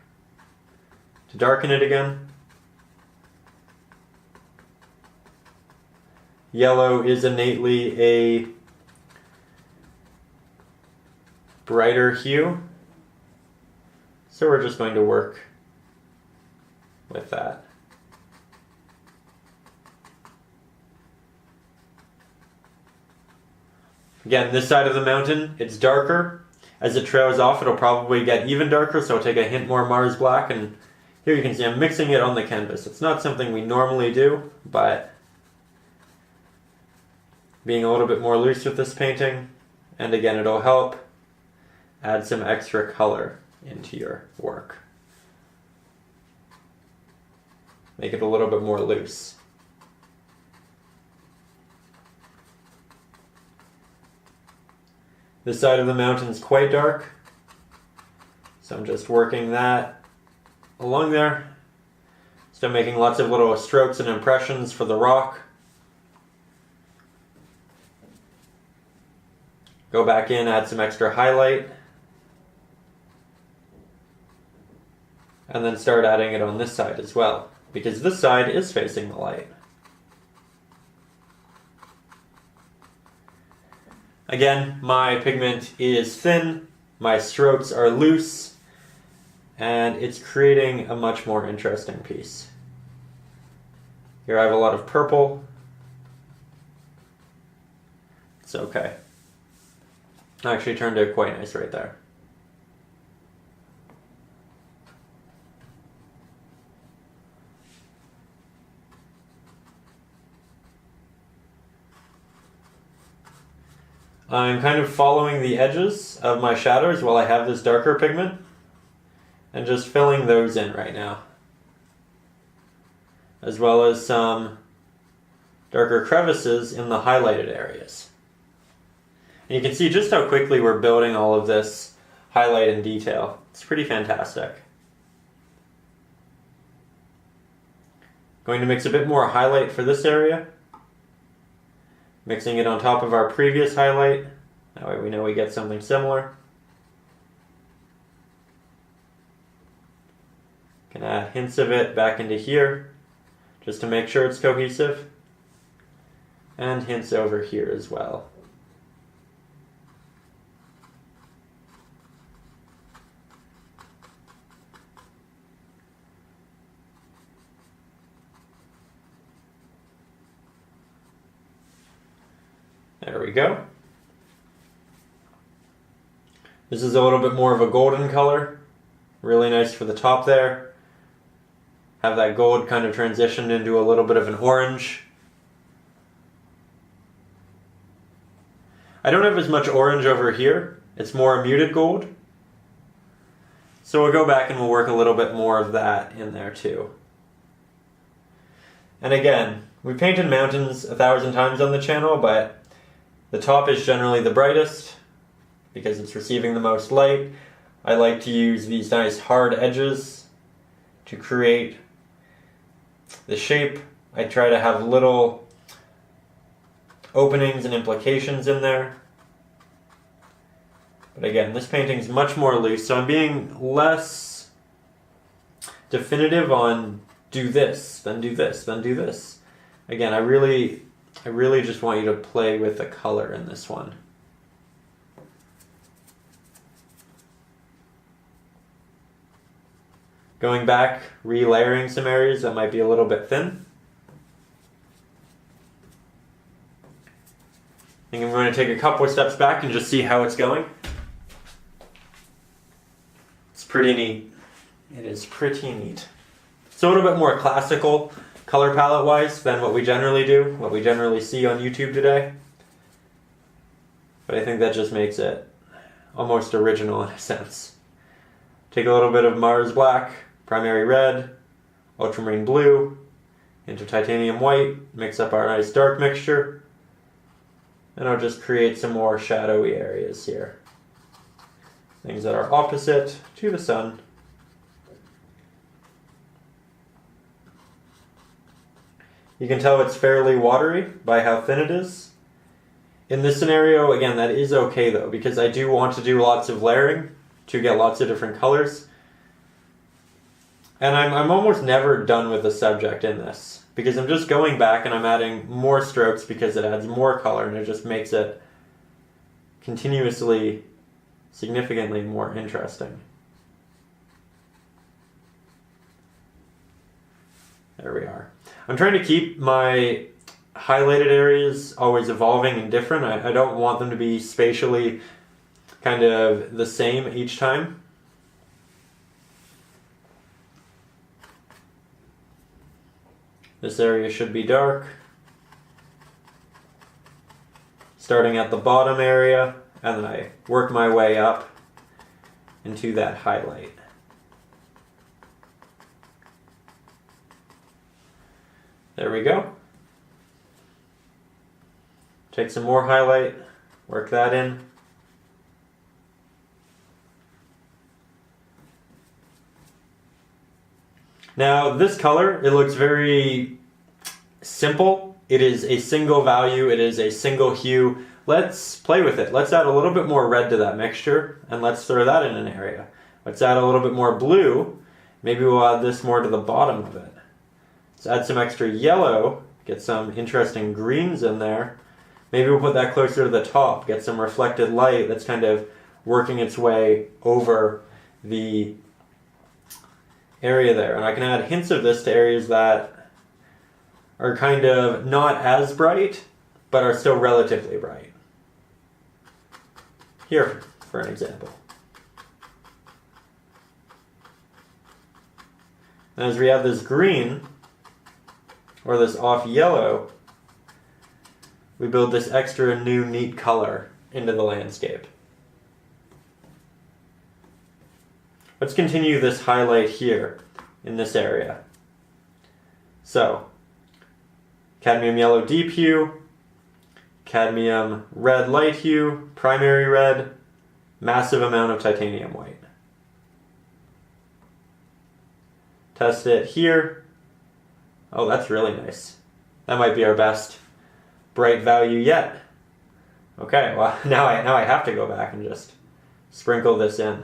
Speaker 1: to darken it again. Yellow is innately a brighter hue, so we're just going to work with that. Again, this side of the mountain, it's darker. As it trails off, it'll probably get even darker, so I'll take a hint more Mars Black, and here you can see I'm mixing it on the canvas. It's not something we normally do, but being a little bit more loose with this painting, and again, it'll help add some extra color into your work. Make it a little bit more loose. This side of the mountain is quite dark, so I'm just working that along there. Still making lots of little strokes and impressions for the rock. Go back in, add some extra highlight, and then start adding it on this side as well, because this side is facing the light. Again, my pigment is thin, my strokes are loose, and it's creating a much more interesting piece. Here I have a lot of purple. It's okay. Actually turned out quite nice right there. I'm kind of following the edges of my shadows while I have this darker pigment and just filling those in right now, as well as some darker crevices in the highlighted areas. And you can see just how quickly we're building all of this highlight and detail. It's pretty fantastic. Going to mix a bit more highlight for this area. Mixing it on top of our previous highlight. That way we know we get something similar. Can add hints of it back into here, just to make sure it's cohesive. And hints over here as well. There we go. This is a little bit more of a golden color. Really nice for the top there. Have that gold kind of transitioned into a little bit of an orange. I don't have as much orange over here. It's more a muted gold. So we'll go back and we'll work a little bit more of that in there too. And again, we painted mountains 1,000 times on the channel, but the top is generally the brightest because it's receiving the most light. I like to use these nice hard edges to create the shape. I try to have little openings and implications in there. But again, this painting is much more loose, so I'm being less definitive on do this, then do this, then do this. Again, I really just want you to play with the color in this one. Going back, relayering some areas that might be a little bit thin. I think I'm going to take a couple of steps back and just see how it's going. It's pretty neat. It is pretty neat. It's a little bit more classical color palette wise than what we generally do, what we generally see on YouTube today. But I think that just makes it almost original in a sense. Take a little bit of Mars Black, Primary Red, Ultramarine Blue, into Titanium White, mix up our nice dark mixture, and I'll just create some more shadowy areas here. Things that are opposite to the sun. You can tell it's fairly watery by how thin it is. In this scenario, again, that is okay though, because I do want to do lots of layering to get lots of different colors. And I'm almost never done with the subject in this, because I'm just going back and I'm adding more strokes because it adds more color and it just makes it continuously, significantly more interesting. There we are. I'm trying to keep my highlighted areas always evolving and different. I don't want them to be spatially kind of the same each time. This area should be dark. Starting at the bottom area, and then I work my way up into that highlight. There we go. Take some more highlight, work that in. Now this color, it looks very simple. It is a single value, it is a single hue. Let's play with it. Let's add a little bit more red to that mixture, and let's throw that in an area. Let's add a little bit more blue. Maybe we'll add this more to the bottom of it. Let's add some extra yellow, get some interesting greens in there. Maybe we'll put that closer to the top, get some reflected light that's kind of working its way over the area there. And I can add hints of this to areas that are kind of not as bright, but are still relatively bright. Here, for an example. And as we add this green, or this off yellow, we build this extra new neat color into the landscape. Let's continue this highlight here in this area. So, cadmium yellow deep hue, cadmium red light hue, primary red, massive amount of titanium white. Test it here. Oh, that's really nice. That might be our best bright value yet. Okay, well now I have to go back and just sprinkle this in.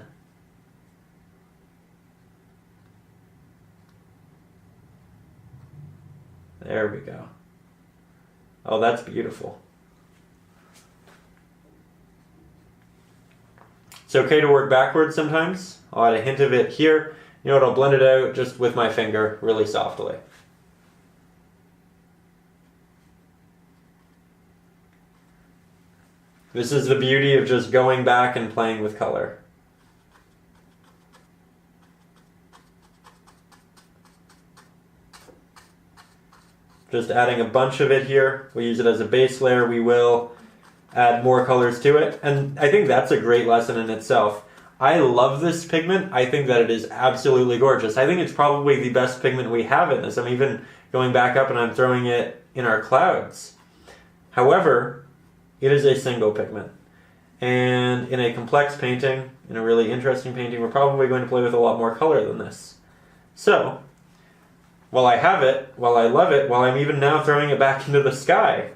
Speaker 1: There we go. Oh, that's beautiful. It's okay to work backwards sometimes. I'll add a hint of it here. You know what, I'll blend it out just with my finger really softly. This is the beauty of just going back and playing with color. Just adding a bunch of it here. We'll use it as a base layer. We will add more colors to it. And I think that's a great lesson in itself. I love this pigment. I think that it is absolutely gorgeous. I think it's probably the best pigment we have in this. I'm even going back up and I'm throwing it in our clouds. However, it is a single pigment. And in a complex painting, in a really interesting painting, we're probably going to play with a lot more color than this. So, while I have it, while I love it, while I'm even now throwing it back into the sky,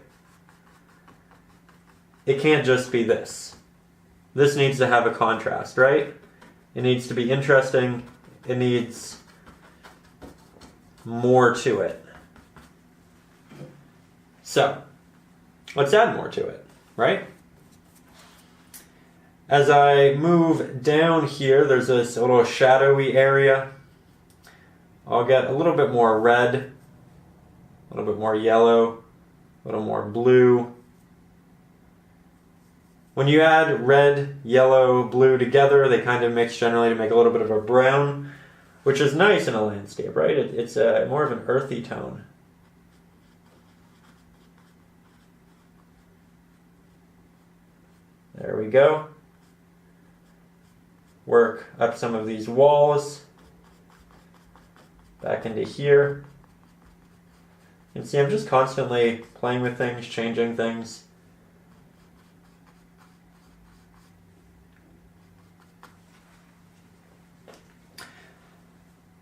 Speaker 1: it can't just be this. This needs to have a contrast, right? It needs to be interesting. It needs more to it. So, let's add more to it, right? As I move down here, there's this little shadowy area. I'll get a little bit more red, a little bit more yellow, a little more blue. When you add red, yellow, blue together, they kind of mix generally to make a little bit of a brown, which is nice in a landscape, right? It's more of an earthy tone. There we go. Work up some of these walls. Back into here. You can see I'm just constantly playing with things, changing things.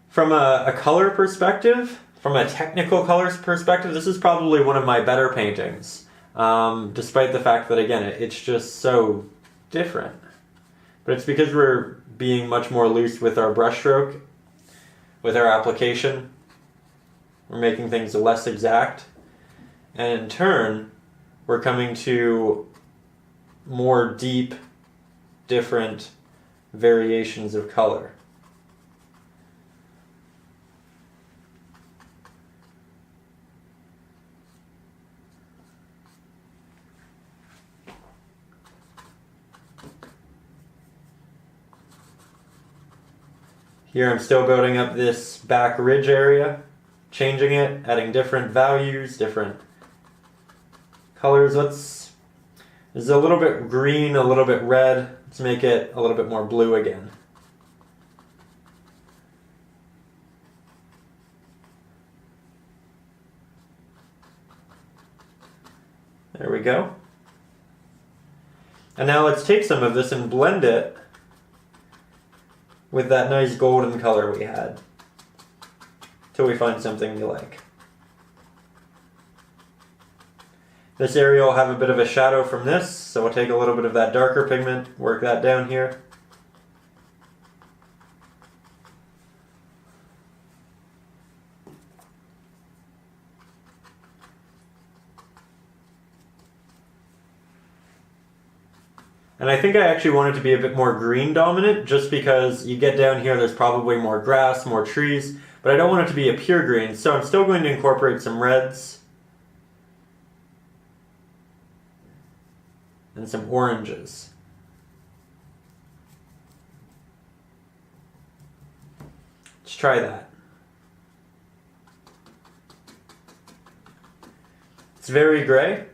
Speaker 1: From a color perspective, from a technical colors perspective, this is probably one of my better paintings. Despite the fact that, again, it's just so different. But it's because we're being much more loose with our brushstroke, with our application. We're making things less exact. And in turn, we're coming to more deep, different variations of color. Here I'm still building up this back ridge area, changing it, adding different values, different colors. This is a little bit green, a little bit red. Let's make it a little bit more blue again. There we go. And now let's take some of this and blend it with that nice golden color we had, till we find something we like. This area will have a bit of a shadow from this, so we'll take a little bit of that darker pigment, work that down here. And I think I actually want it to be a bit more green dominant, just because you get down here, there's probably more grass, more trees, but I don't want it to be a pure green, so I'm still going to incorporate some reds and some oranges. Let's try that. It's very gray.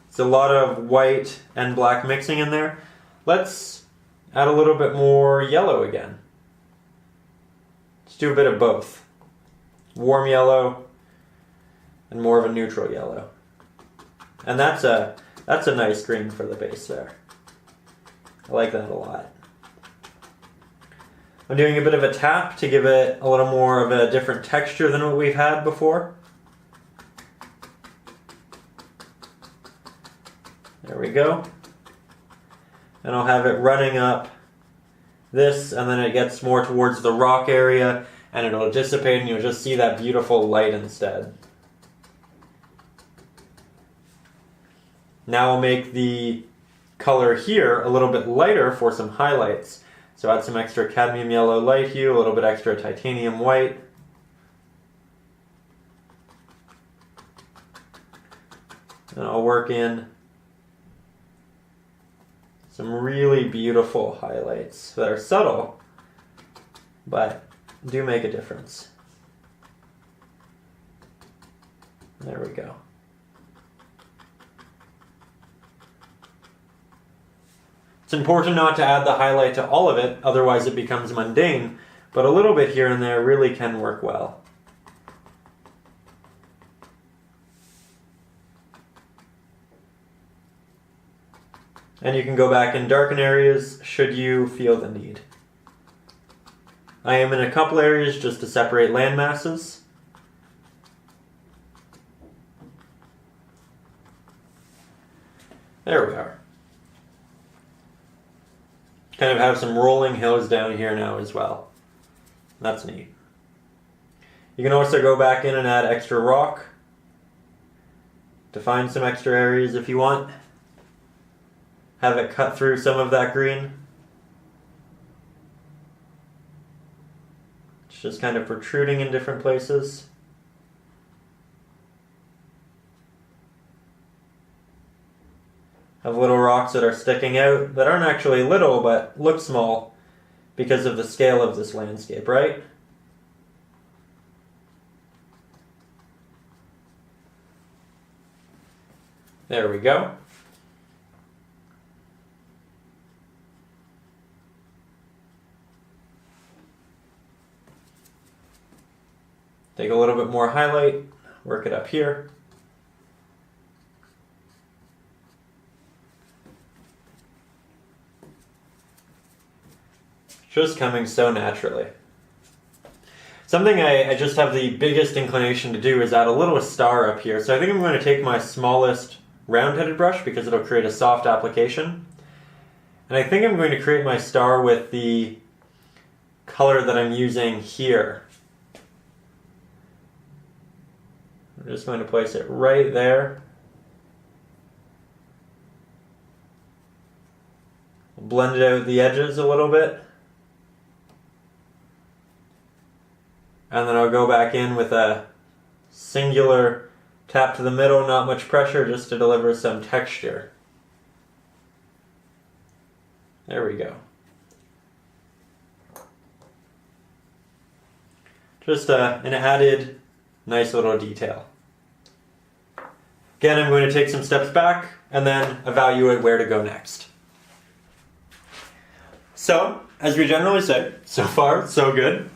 Speaker 1: It's a lot of white and black mixing in there. Let's add a little bit more yellow again. Let's do a bit of both. Warm yellow and more of a neutral yellow. And that's a nice green for the base there. I like that a lot. I'm doing a bit of a tap to give it a little more of a different texture than what we've had before. There we go. And I'll have it running up this, and then it gets more towards the rock area, and it'll dissipate, and you'll just see that beautiful light instead. Now I'll make the color here a little bit lighter for some highlights. So add some extra cadmium yellow light hue, a little bit extra titanium white. And I'll work in some really beautiful highlights that are subtle, but do make a difference. There we go. It's important not to add the highlight to all of it, otherwise it becomes mundane, but a little bit here and there really can work well. And you can go back and darken areas should you feel the need. I am in a couple areas just to separate land masses. There we are. Kind of have some rolling hills down here now as well. That's neat. You can also go back in and add extra rock to find some extra areas if you want. Have it cut through some of that green. It's just kind of protruding in different places. Have little rocks that are sticking out that aren't actually little but look small because of the scale of this landscape, right? There we go. Take a little bit more highlight, work it up here. Just coming so naturally. Something I just have the biggest inclination to do is add a little star up here. So I think I'm going to take my smallest round-headed brush because it'll create a soft application. And I think I'm going to create my star with the color that I'm using here. I'm just going to place it right there. Blend it out the edges a little bit. And then I'll go back in with a singular tap to the middle, not much pressure, just to deliver some texture. There we go. Just an added nice little detail. Again, I'm going to take some steps back and then evaluate where to go next. So, as we generally say, so far, so good.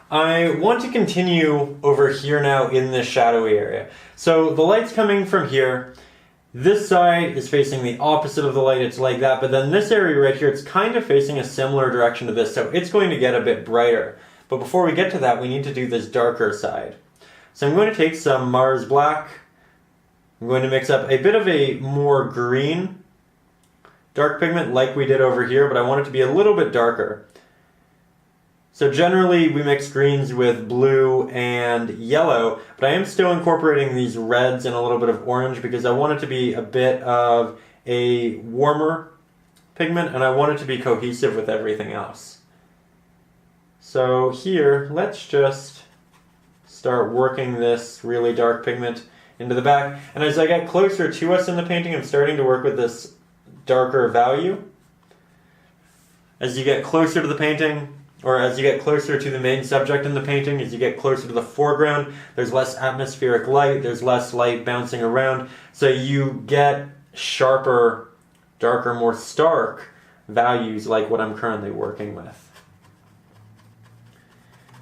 Speaker 1: I want to continue over here now in this shadowy area. So the light's coming from here. This side is facing the opposite of the light, it's like that, but then this area right here, it's kind of facing a similar direction to this, so it's going to get a bit brighter. But before we get to that, we need to do this darker side. So I'm going to take some Mars Black. I'm going to mix up a bit of a more green dark pigment like we did over here, but I want it to be a little bit darker. So generally we mix greens with blue and yellow, but I am still incorporating these reds and a little bit of orange because I want it to be a bit of a warmer pigment and I want it to be cohesive with everything else. So here, let's just start working this really dark pigment into the back. And as I get closer to us in the painting, I'm starting to work with this darker value. As you get closer to the painting, or as you get closer to the main subject in the painting, as you get closer to the foreground, there's less atmospheric light, there's less light bouncing around, so you get sharper, darker, more stark values like what I'm currently working with.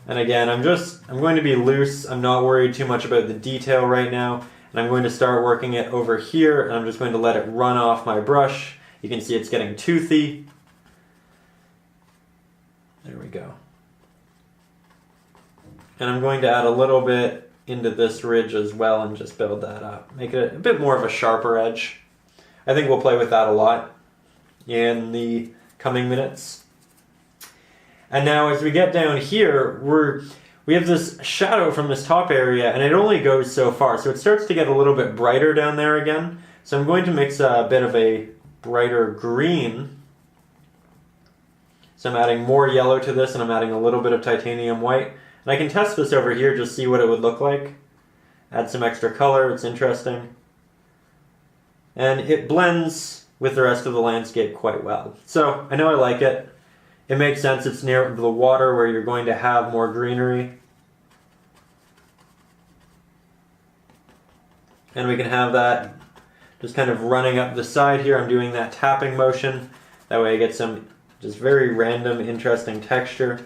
Speaker 1: And again, I'm going to be loose, I'm not worried too much about the detail right now, and I'm going to start working it over here, and I'm just going to let it run off my brush. You can see it's getting toothy. There we go. And I'm going to add a little bit into this ridge as well and just build that up. Make it a bit more of a sharper edge. I think we'll play with that a lot in the coming minutes. And now as we get down here, we have this shadow from this top area and it only goes so far. So it starts to get a little bit brighter down there again. So I'm going to mix a bit of a brighter green. So I'm adding more yellow to this and I'm adding a little bit of titanium white. And I can test this over here, just see what it would look like. Add some extra color, it's interesting. And it blends with the rest of the landscape quite well. So I know I like it. It makes sense, it's near the water where you're going to have more greenery. And we can have that just kind of running up the side here. I'm doing that tapping motion. That way I get some just very random, interesting texture.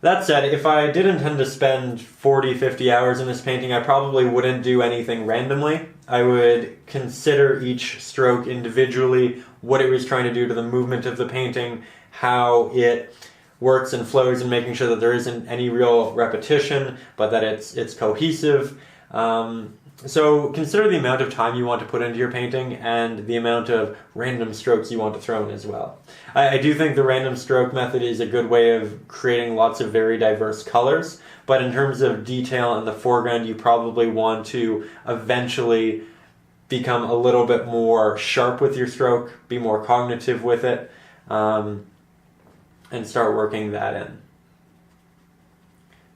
Speaker 1: That said, if I did intend to spend 40, 50 hours in this painting, I probably wouldn't do anything randomly. I would consider each stroke individually, what it was trying to do to the movement of the painting, how it works and flows, and making sure that there isn't any real repetition, but that it's cohesive. So consider the amount of time you want to put into your painting and the amount of random strokes you want to throw in as well. I do think the random stroke method is a good way of creating lots of very diverse colors, but in terms of detail in the foreground, you probably want to eventually become a little bit more sharp with your stroke, be more cognitive with it, and start working that in.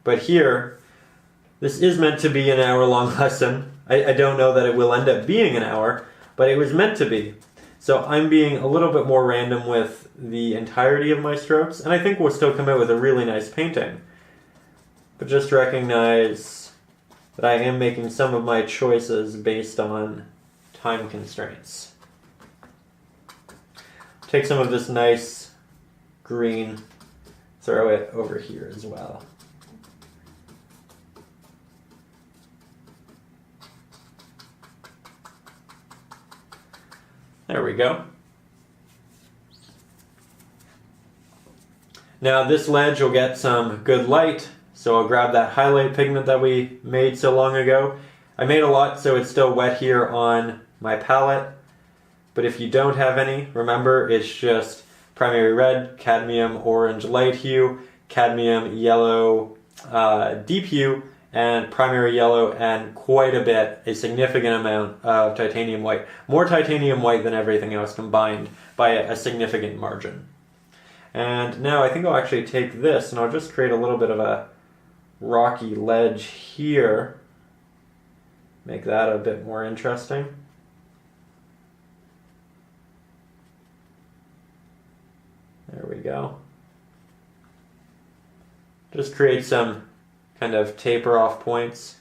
Speaker 1: But here, this is meant to be an hour-long lesson. I don't know that it will end up being an hour, but it was meant to be. So I'm being a little bit more random with the entirety of my strokes, and I think we'll still come out with a really nice painting. But just recognize that I am making some of my choices based on time constraints. Take some of this nice green, throw it over here as well. There we go. Now this ledge will get some good light, so I'll grab that highlight pigment that we made so long ago. I made a lot, so it's still wet here on my palette, but if you don't have any, remember it's just primary red, cadmium orange light hue, cadmium yellow deep hue, and primary yellow, and quite a significant amount of titanium white. More titanium white than everything else combined by a significant margin. And now I think I'll actually take this and I'll just create a little bit of a rocky ledge here. Make that a bit more interesting. There we go. Just create some kind of taper off points.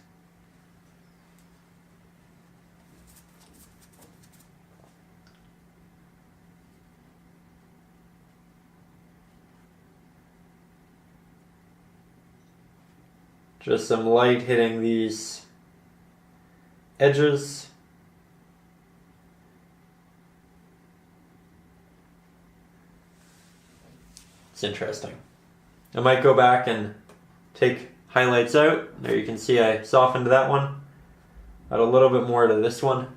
Speaker 1: Just some light hitting these edges. It's interesting. I might go back and take highlights out. There you can see I softened that one. Add a little bit more to this one.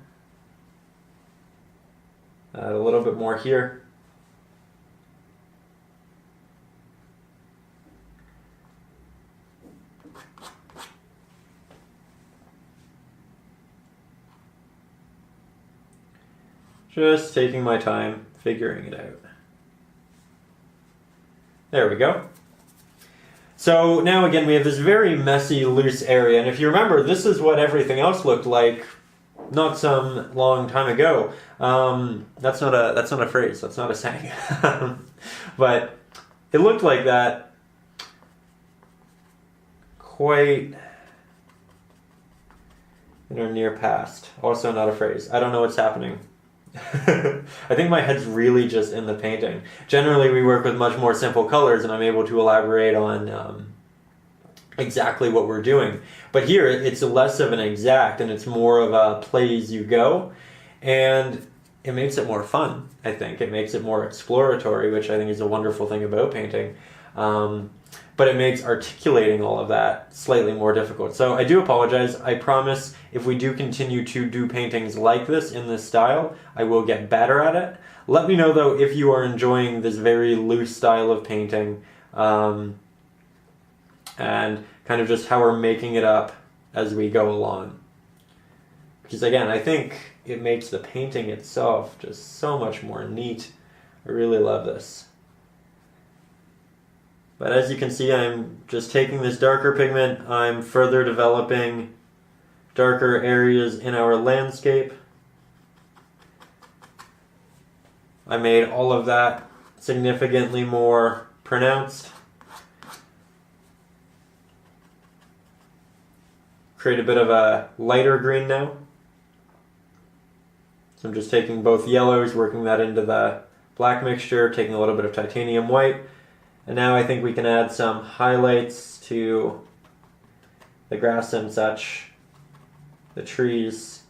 Speaker 1: Add a little bit more here. Just taking my time figuring it out. There we go. So now again we have this very messy, loose area, and if you remember, this is what everything else looked like not some long time ago. That's not a phrase, that's not a saying. But it looked like that quite in our near past. Also not a phrase. I don't know what's happening. I think my head's really just in the painting. Generally, we work with much more simple colors, and I'm able to elaborate on exactly what we're doing. But here, it's less of an exact, and it's more of a play as you go, and it makes it more fun, I think. It makes it more exploratory, which I think is a wonderful thing about painting. But it makes articulating all of that slightly more difficult. So I do apologize. I promise if we do continue to do paintings like this in this style, I will get better at it. Let me know though if you are enjoying this very loose style of painting and kind of just how we're making it up as we go along. Because again, I think it makes the painting itself just so much more neat. I really love this. But as you can see, I'm just taking this darker pigment, I'm further developing darker areas in our landscape. I made all of that significantly more pronounced. Create a bit of a lighter green now. So I'm just taking both yellows, working that into the black mixture, taking a little bit of titanium white. And now I think we can add some highlights to the grass and such, the trees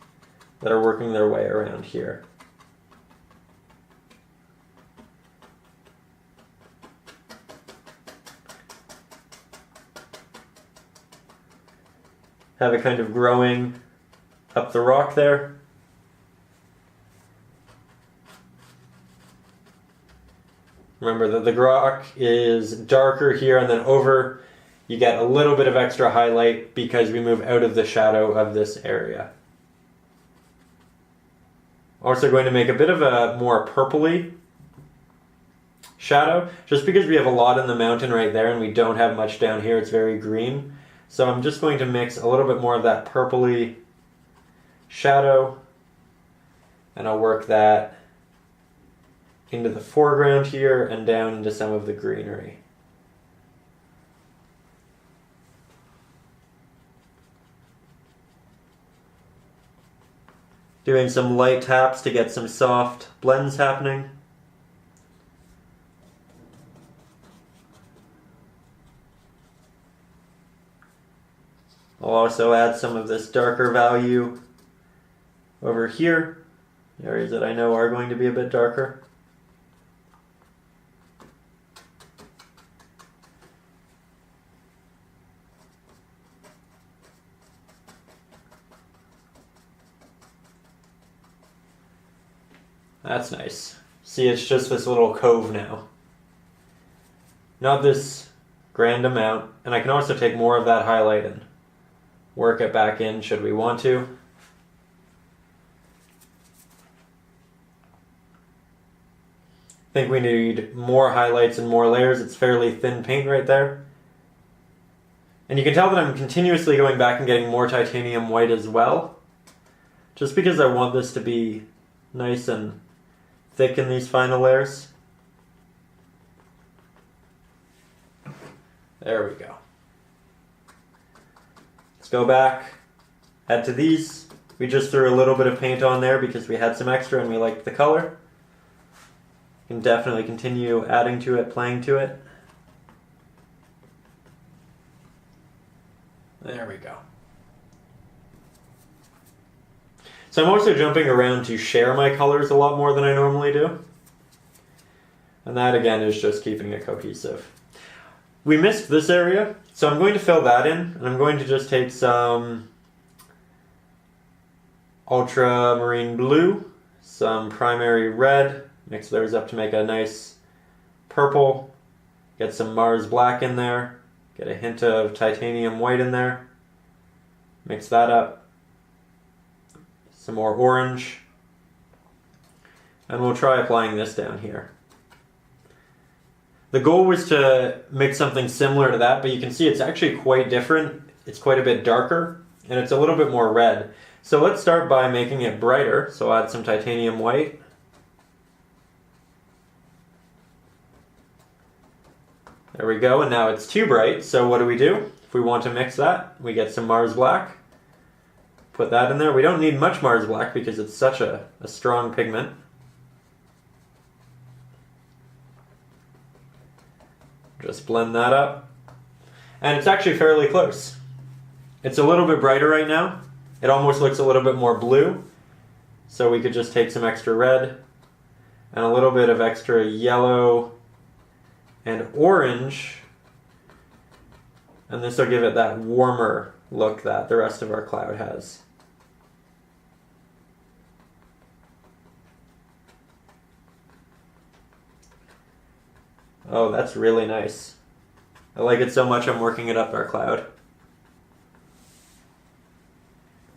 Speaker 1: that are working their way around here. Have it kind of growing up the rock there. Remember that the rock is darker here, and then over you get a little bit of extra highlight because we move out of the shadow of this area. Also going to make a bit of a more purpley shadow, just because we have a lot in the mountain right there and we don't have much down here. It's very green. So I'm just going to mix a little bit more of that purpley shadow, and I'll work that into the foreground here and down into some of the greenery. Doing some light taps to get some soft blends happening. I'll also add some of this darker value over here, areas that I know are going to be a bit darker. That's nice. See, it's just this little cove now. Not this grand amount. And I can also take more of that highlight and work it back in should we want to. I think we need more highlights and more layers. It's fairly thin paint right there. And you can tell that I'm continuously going back and getting more titanium white as well, just because I want this to be nice and thick in these final layers. There we go. Let's go back, add to these. We just threw a little bit of paint on there because we had some extra and we liked the color. You can definitely continue adding to it, playing to it. There we go. So I'm also jumping around to share my colors a lot more than I normally do. And that again is just keeping it cohesive. We missed this area, so I'm going to fill that in, and I'm going to just take some ultramarine blue, some primary red, mix those up to make a nice purple, get some Mars black in there, get a hint of titanium white in there, mix that up, some more orange, and we'll try applying this down here. The goal was to make something similar to that, but you can see it's actually quite different. It's quite a bit darker, and it's a little bit more red. So let's start by making it brighter. So I'll add some titanium white. There we go, and now it's too bright, so what do? If we want to mix that, we get some Mars black. Put that in there. We don't need much Mars black because it's such a strong pigment. Just blend that up. And it's actually fairly close. It's a little bit brighter right now. It almost looks a little bit more blue. So we could just take some extra red and a little bit of extra yellow and orange. And this will give it that warmer look that the rest of our cloud has. Oh, that's really nice. I like it so much I'm working it up our cloud.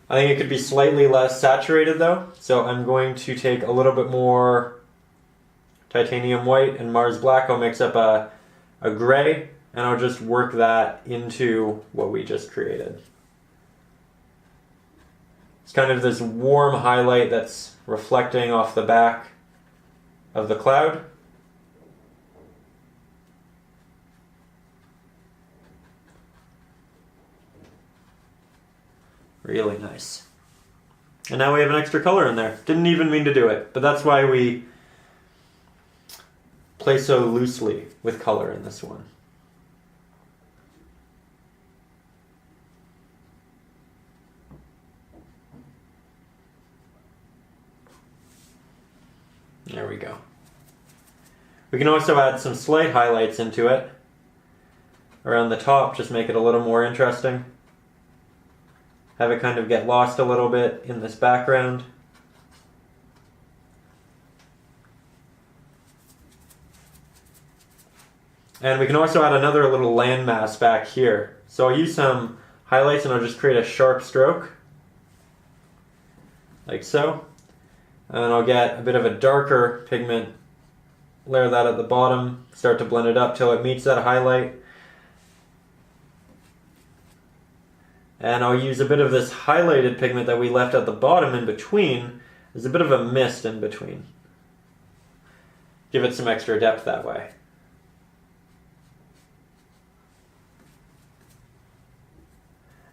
Speaker 1: I think it could be slightly less saturated though, so I'm going to take a little bit more titanium white and Mars black. I'll mix up a gray, and I'll just work that into what we just created. It's kind of this warm highlight that's reflecting off the back of the cloud. Really nice. And now we have an extra color in there. Didn't even mean to do it, but that's why we play so loosely with color in this one. There we go. We can also add some slight highlights into it around the top, just make it a little more interesting. Have it kind of get lost a little bit in this background. And we can also add another little landmass back here. So I'll use some highlights and I'll just create a sharp stroke, like so. And I'll get a bit of a darker pigment, layer that at the bottom, start to blend it up till it meets that highlight. And I'll use a bit of this highlighted pigment that we left at the bottom in between. There's a bit of a mist in between. Give it some extra depth that way.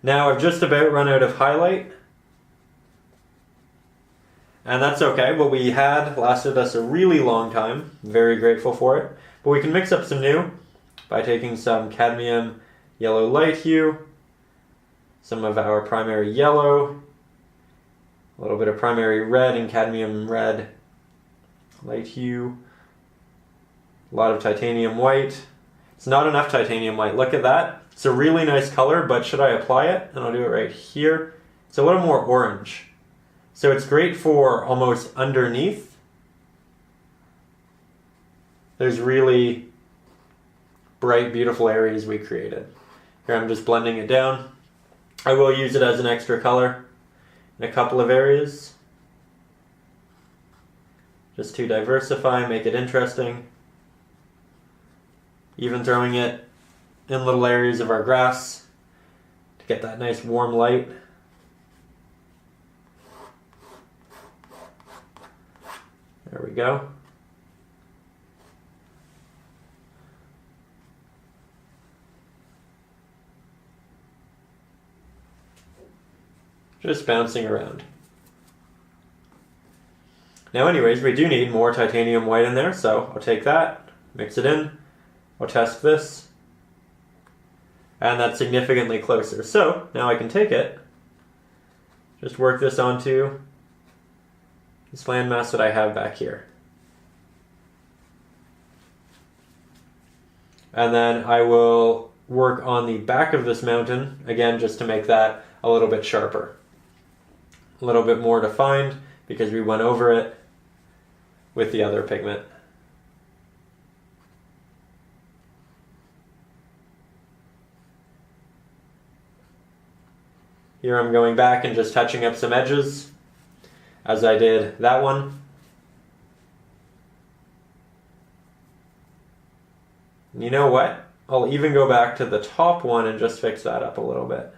Speaker 1: Now I've just about run out of highlight. And that's okay. What we had lasted us a really long time. Very grateful for it. But we can mix up some new by taking some cadmium yellow light hue, some of our primary yellow, a little bit of primary red and cadmium red, light hue, a lot of titanium white. It's not enough titanium white. Look at that. It's a really nice color, but should I apply it? And I'll do it right here. It's a little more orange. So it's great for almost underneath. There's really bright, beautiful areas we created. Here I'm just blending it down. I will use it as an extra color in a couple of areas, just to diversify, make it interesting. Even throwing it in little areas of our grass to get that nice warm light. There we go. just bouncing around. Now anyways, we do need more titanium white in there, so I'll take that, mix it in, I'll test this, and that's significantly closer. So now I can take it, just work this onto this landmass that I have back here. And then I will work on the back of this mountain, again, just to make that a little bit sharper. A little bit more defined, because we went over it with the other pigment. Here I'm going back and just touching up some edges, as I did that one. And you know what? I'll even go back to the top one and just fix that up a little bit.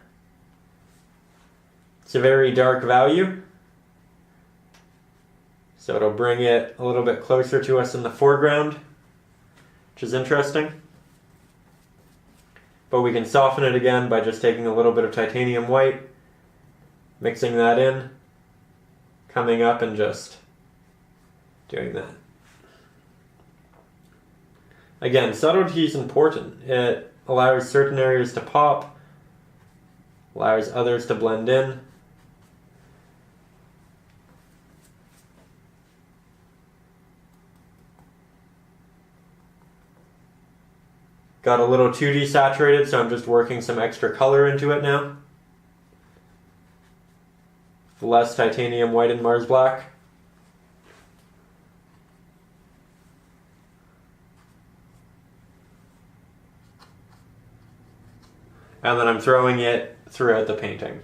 Speaker 1: It's a very dark value, so it'll bring it a little bit closer to us in the foreground, which is interesting. But we can soften it again by just taking a little bit of titanium white, mixing that in, coming up and just doing that. Again, subtlety is important. It allows certain areas to pop, allows others to blend in. Got a little too desaturated, so I'm just working some extra color into it now. Less titanium white and Mars black. And then I'm throwing it throughout the painting.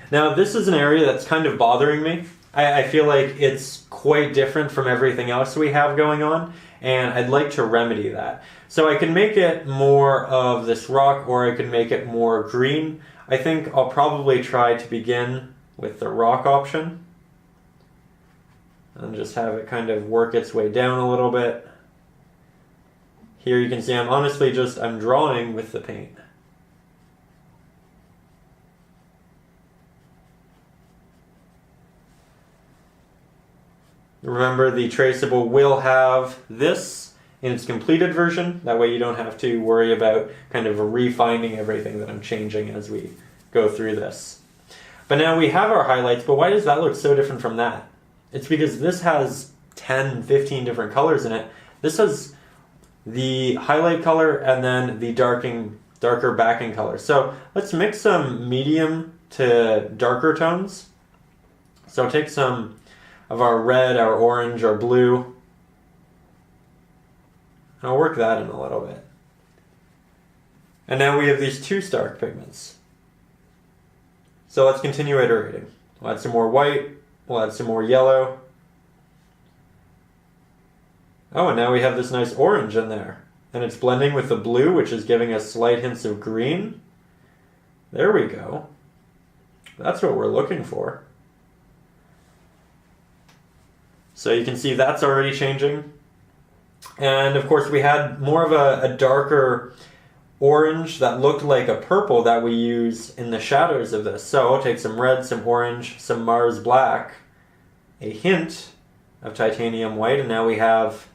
Speaker 1: Now this is an area that's kind of bothering me. I feel like it's quite different from everything else we have going on, and I'd like to remedy that. So I can make it more of this rock, or I can make it more green. I think I'll probably try to begin with the rock option and just have it kind of work its way down a little bit. Here you can see I'm drawing with the paint. Remember, the traceable will have this in its completed version. That way you don't have to worry about kind of refining everything that I'm changing as we go through this. But now we have our highlights, but why does that look so different from that? It's because this has 10, 15 different colors in it. This has the highlight color and then the darker backing color. So let's mix some medium to darker tones. So take some of our red, our orange, our blue, and I'll work that in a little bit. And now we have these two stark pigments. So let's continue iterating. We'll add some more white, we'll add some more yellow. Oh, and now we have this nice orange in there. And it's blending with the blue, which is giving us slight hints of green. There we go. That's what we're looking for. So you can see that's already changing. And of course we had more of a darker orange that looked like a purple that we use in the shadows of this. So I'll take some red, some orange, some Mars black, a hint of titanium white, and now we have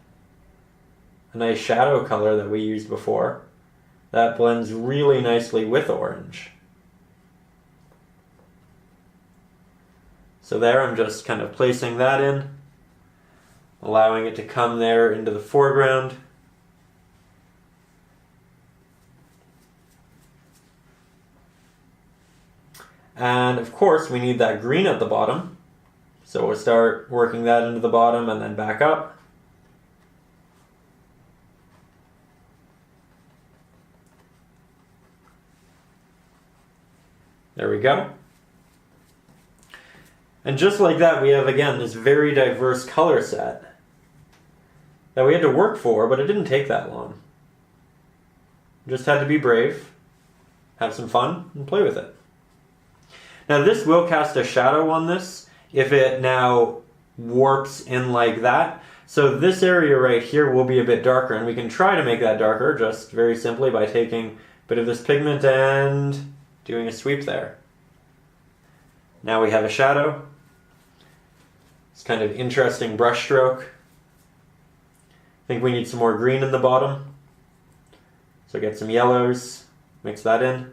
Speaker 1: a nice shadow color that we used before. That blends really nicely with orange. So there I'm just kind of placing that in, allowing it to come there into the foreground. And of course we need that green at the bottom. So we'll start working that into the bottom and then back up. There we go. And just like that, we have, again, this very diverse color set that we had to work for, but it didn't take that long. Just had to be brave, have some fun, and play with it. Now this will cast a shadow on this if it now warps in like that. So this area right here will be a bit darker, and we can try to make that darker just very simply by taking bit of this pigment and doing a sweep there. Now we have a shadow. It's kind of interesting brush stroke. I think we need some more green in the bottom. So get some yellows, mix that in.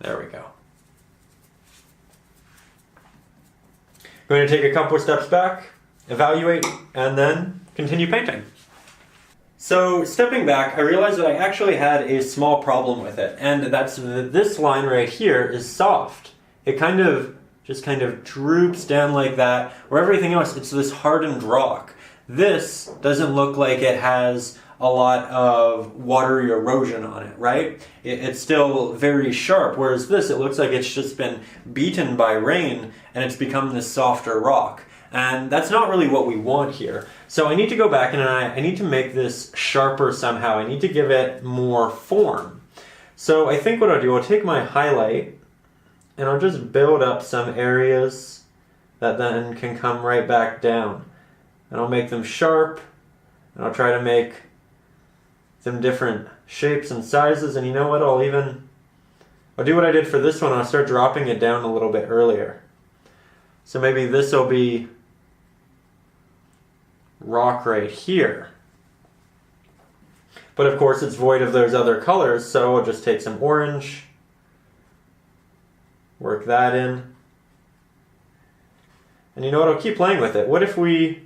Speaker 1: There we go. I'm going to take a couple of steps back, evaluate, and then continue painting. So stepping back, I realized that I actually had a small problem with it, and that's that this line right here is soft. It just kind of droops down like that, where everything else, it's this hardened rock. This doesn't look like it has a lot of watery erosion on it, right? It's still very sharp, whereas this, it looks like it's just been beaten by rain and it's become this softer rock. And that's not really what we want here. So I need to go back and I need to make this sharper somehow. I need to give it more form. So I think what I'll do, I'll take my highlight and I'll just build up some areas that then can come right back down. And I'll make them sharp, and I'll try to make them different shapes and sizes. And you know what, I'll do what I did for this one, I'll start dropping it down a little bit earlier. So maybe this will be rock right here. But of course it's void of those other colors, so I'll just take some orange, work that in. And you know what, I'll keep playing with it. What if we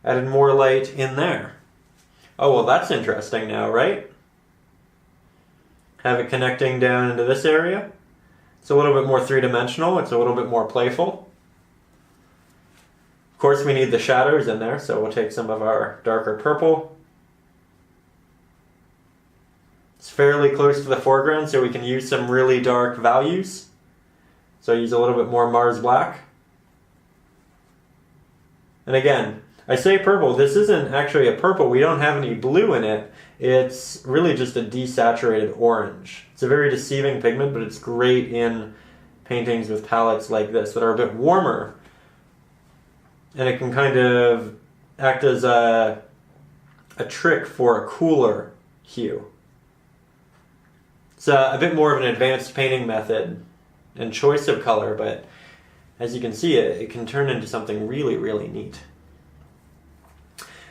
Speaker 1: added more light in there? Oh, well, that's interesting now, right? Have it connecting down into this area. It's a little bit more three-dimensional. It's a little bit more playful. Of course, we need the shadows in there, so we'll take some of our darker purple. It's fairly close to the foreground, so we can use some really dark values. So I use a little bit more Mars Black. And again, I say purple, this isn't actually a purple, we don't have any blue in it. It's really just a desaturated orange. It's a very deceiving pigment, but it's great in paintings with palettes like this that are a bit warmer. And it can kind of act as a trick for a cooler hue. It's a bit more of an advanced painting method and choice of color, but as you can see, it can turn into something really, really neat.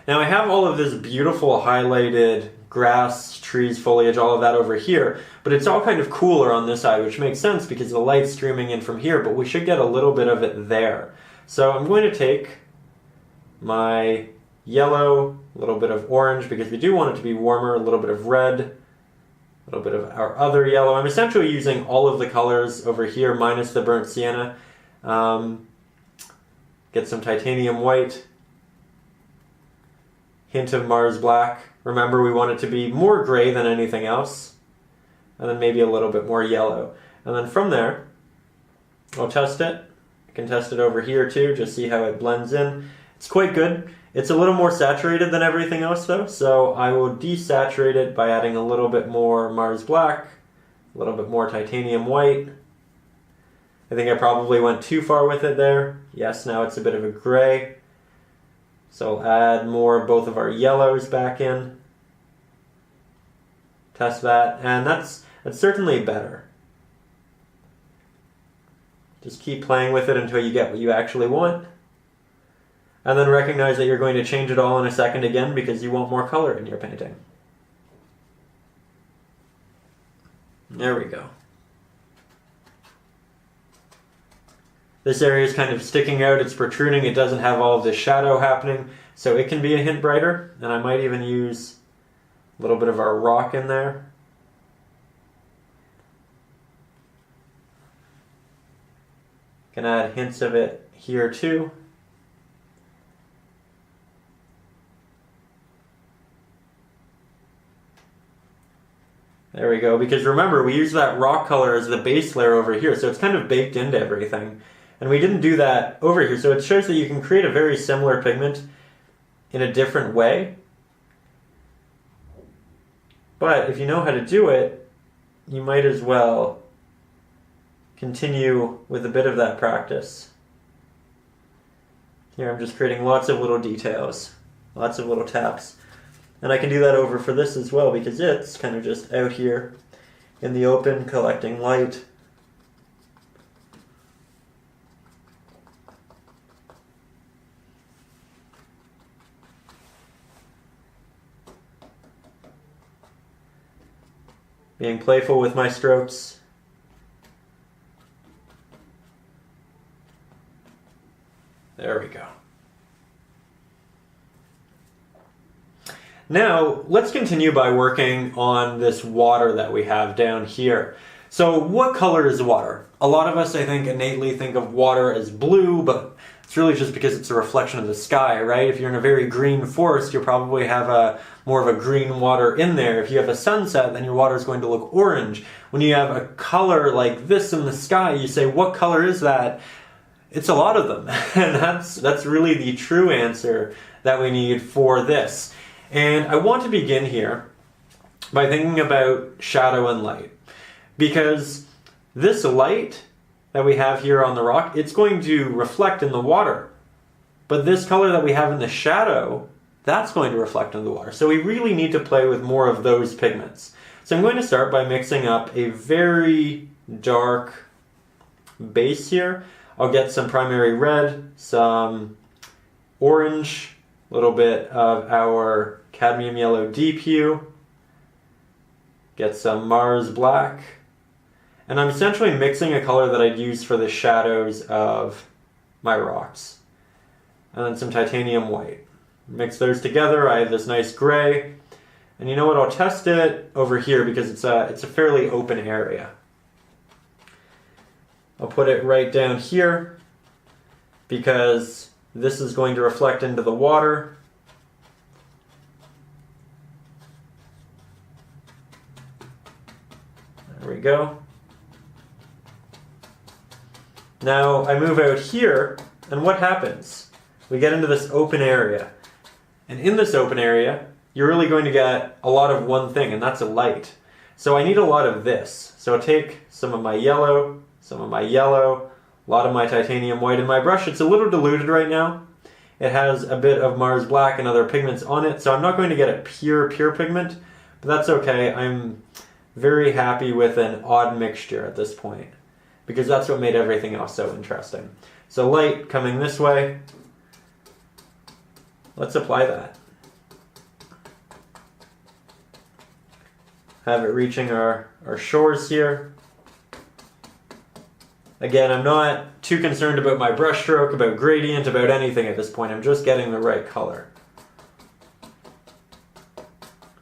Speaker 1: Now I have all of this beautiful highlighted grass, trees, foliage, all of that over here, but it's all kind of cooler on this side, which makes sense because the light's streaming in from here, but we should get a little bit of it there. So I'm going to take my yellow, a little bit of orange because we do want it to be warmer, a little bit of red, a little bit of our other yellow. I'm essentially using all of the colors over here minus the burnt sienna. Get some titanium white. Hint of Mars Black. Remember, we want it to be more gray than anything else. And then maybe a little bit more yellow. And then from there, I'll test it. I can test it over here too, just see how it blends in. It's quite good. It's a little more saturated than everything else though, so I will desaturate it by adding a little bit more Mars Black, a little bit more titanium white. I think I probably went too far with it there. Yes, now it's a bit of a gray. So I'll add more of both of our yellows back in. Test that, and that's certainly better. Just keep playing with it until you get what you actually want. And then recognize that you're going to change it all in a second again because you want more color in your painting. There we go. This area is kind of sticking out, it's protruding, it doesn't have all of this shadow happening, so it can be a hint brighter, and I might even use a little bit of our rock in there. Can add hints of it here too. There we go, because remember, we use that rock color as the base layer over here, so it's kind of baked into everything. And we didn't do that over here, so it shows that you can create a very similar pigment in a different way. But if you know how to do it, you might as well continue with a bit of that practice. Here I'm just creating lots of little details lots of little taps. And I can do that over for this as well because it's kind of just out here in the open collecting light. Being playful with my strokes. There we go. Now, let's continue by working on this water that we have down here. So, what color is water? A lot of us, I think, innately think of water as blue, but it's really just because it's a reflection of the sky, right? If you're in a very green forest, you'll probably have more of a green water in there. If you have a sunset, then your water is going to look orange. When you have a color like this in the sky, you say, what color is that? It's a lot of them. And that's really the true answer that we need for this. And I want to begin here by thinking about shadow and light. Because this light that we have here on the rock, it's going to reflect in the water. But this color that we have in the shadow, that's going to reflect in the water. So we really need to play with more of those pigments. So I'm going to start by mixing up a very dark base here. I'll get some primary red, some orange, a little bit of our cadmium yellow deep hue, get some Mars black, and I'm essentially mixing a color that I'd use for the shadows of my rocks. And then some titanium white. Mix those together, I have this nice gray, and you know what, I'll test it over here because it's a fairly open area. I'll put it right down here because this is going to reflect into the water. There we go. Now I move out here, and what happens? We get into this open area. And in this open area, you're really going to get a lot of one thing, and that's a light. So I need a lot of this. So I'll take some of my yellow, a lot of my titanium white in my brush. It's a little diluted right now. It has a bit of Mars black and other pigments on it, so I'm not going to get a pure pigment, but that's okay. I'm very happy with an odd mixture at this point, because that's what made everything else so interesting. So light coming this way. Let's apply that. Have it reaching our shores here. Again, I'm not too concerned about my brush stroke, about gradient, about anything at this point. I'm just getting the right color.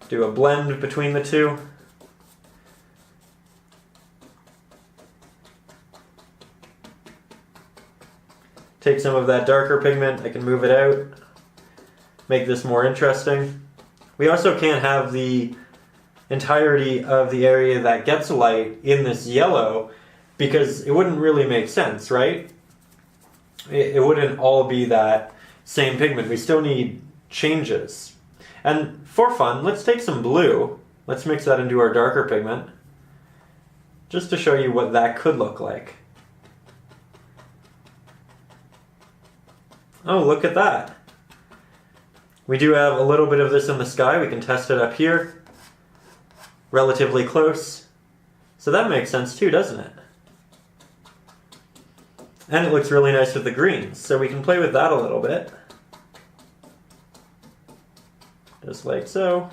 Speaker 1: Do a blend between the two. Take some of that darker pigment, I can move it out, make this more interesting. We also can't have the entirety of the area that gets light in this yellow, because it wouldn't really make sense, right? It wouldn't all be that same pigment. We still need changes. And for fun, let's take some blue. Let's mix that into our darker pigment, just to show you what that could look like. Oh, look at that. We do have a little bit of this in the sky. We can test it up here. Relatively close. So that makes sense too, doesn't it? And it looks really nice with the greens, so we can play with that a little bit. Just like so.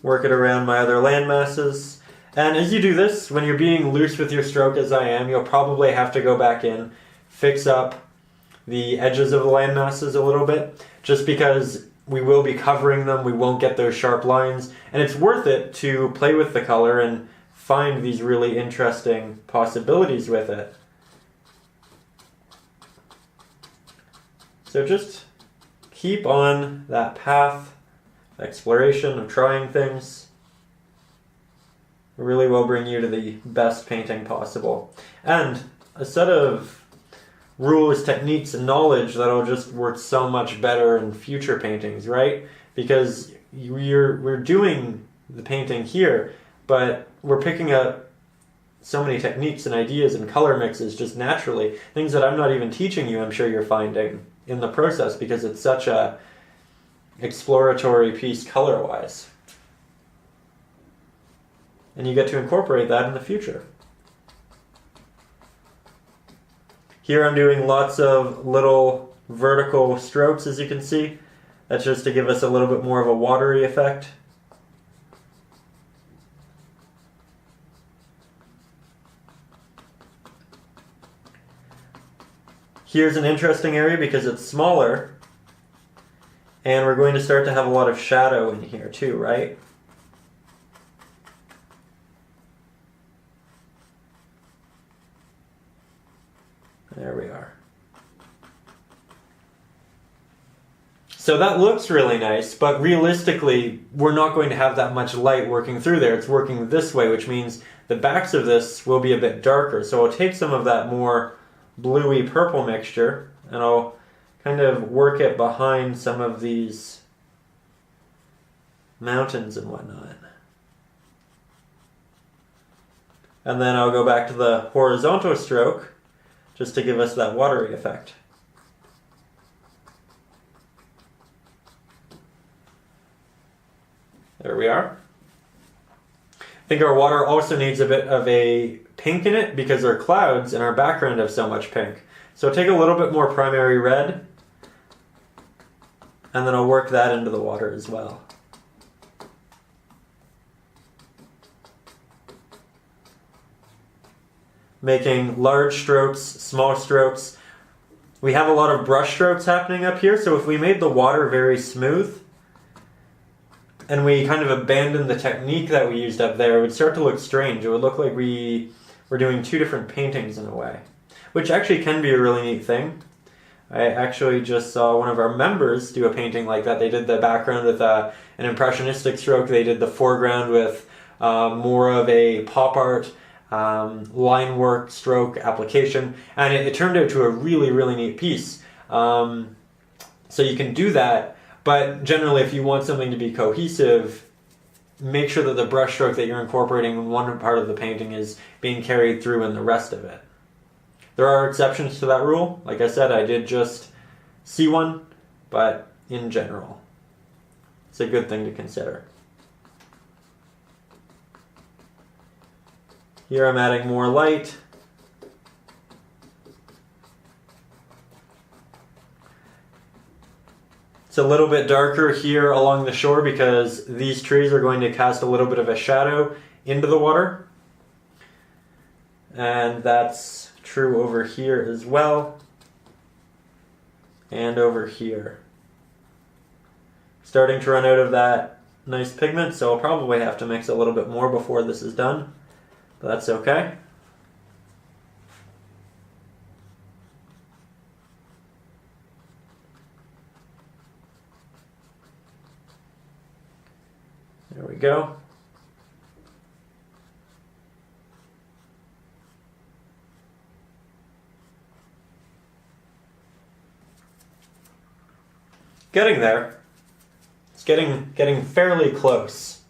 Speaker 1: Work it around my other land masses. And as you do this, when you're being loose with your stroke as I am, you'll probably have to go back in, fix up the edges of the land masses a little bit, just because we will be covering them, we won't get those sharp lines, and it's worth it to play with the color and find these really interesting possibilities with it. So just keep on that path of exploration, of trying things. It really will bring you to the best painting possible. And a set of rules, techniques, and knowledge that'll just work so much better in future paintings, right? Because we're doing the painting here, but we're picking up so many techniques and ideas and color mixes just naturally. Things that I'm not even teaching you, I'm sure you're finding in the process because it's such a exploratory piece color-wise. And you get to incorporate that in the future. Here I'm doing lots of little vertical strokes, as you can see. That's just to give us a little bit more of a watery effect. Here's an interesting area because it's smaller, and we're going to start to have a lot of shadow in here too, right? There we are. So that looks really nice, but realistically, we're not going to have that much light working through there. It's working this way, which means the backs of this will be a bit darker. So I'll take some of that more bluey purple mixture and I'll kind of work it behind some of these mountains and whatnot. And then I'll go back to the horizontal stroke just to give us that watery effect. There we are. I think our water also needs a bit of a pink in it because our clouds and our background have so much pink. So take a little bit more primary red and then I'll work that into the water as well. Making large strokes, small strokes. We have a lot of brush strokes happening up here, so if we made the water very smooth and we kind of abandoned the technique that we used up there, it would start to look strange. It would look like we were doing two different paintings in a way, which actually can be a really neat thing. I actually just saw one of our members do a painting like that. They did the background with an impressionistic stroke. They did the foreground with more of a pop art line work stroke application, and it turned out to a really, really neat piece. So you can do that. But generally, if you want something to be cohesive, make sure that the brush stroke that you're incorporating in one part of the painting is being carried through in the rest of it. There are exceptions to that rule. Like I said, I did just see one, but in general, it's a good thing to consider. Here I'm adding more light. It's a little bit darker here along the shore because these trees are going to cast a little bit of a shadow into the water. And that's true over here as well. And over here. Starting to run out of that nice pigment, so I'll probably have to mix a little bit more before this is done. But that's okay. There we go. Getting there. It's getting fairly close.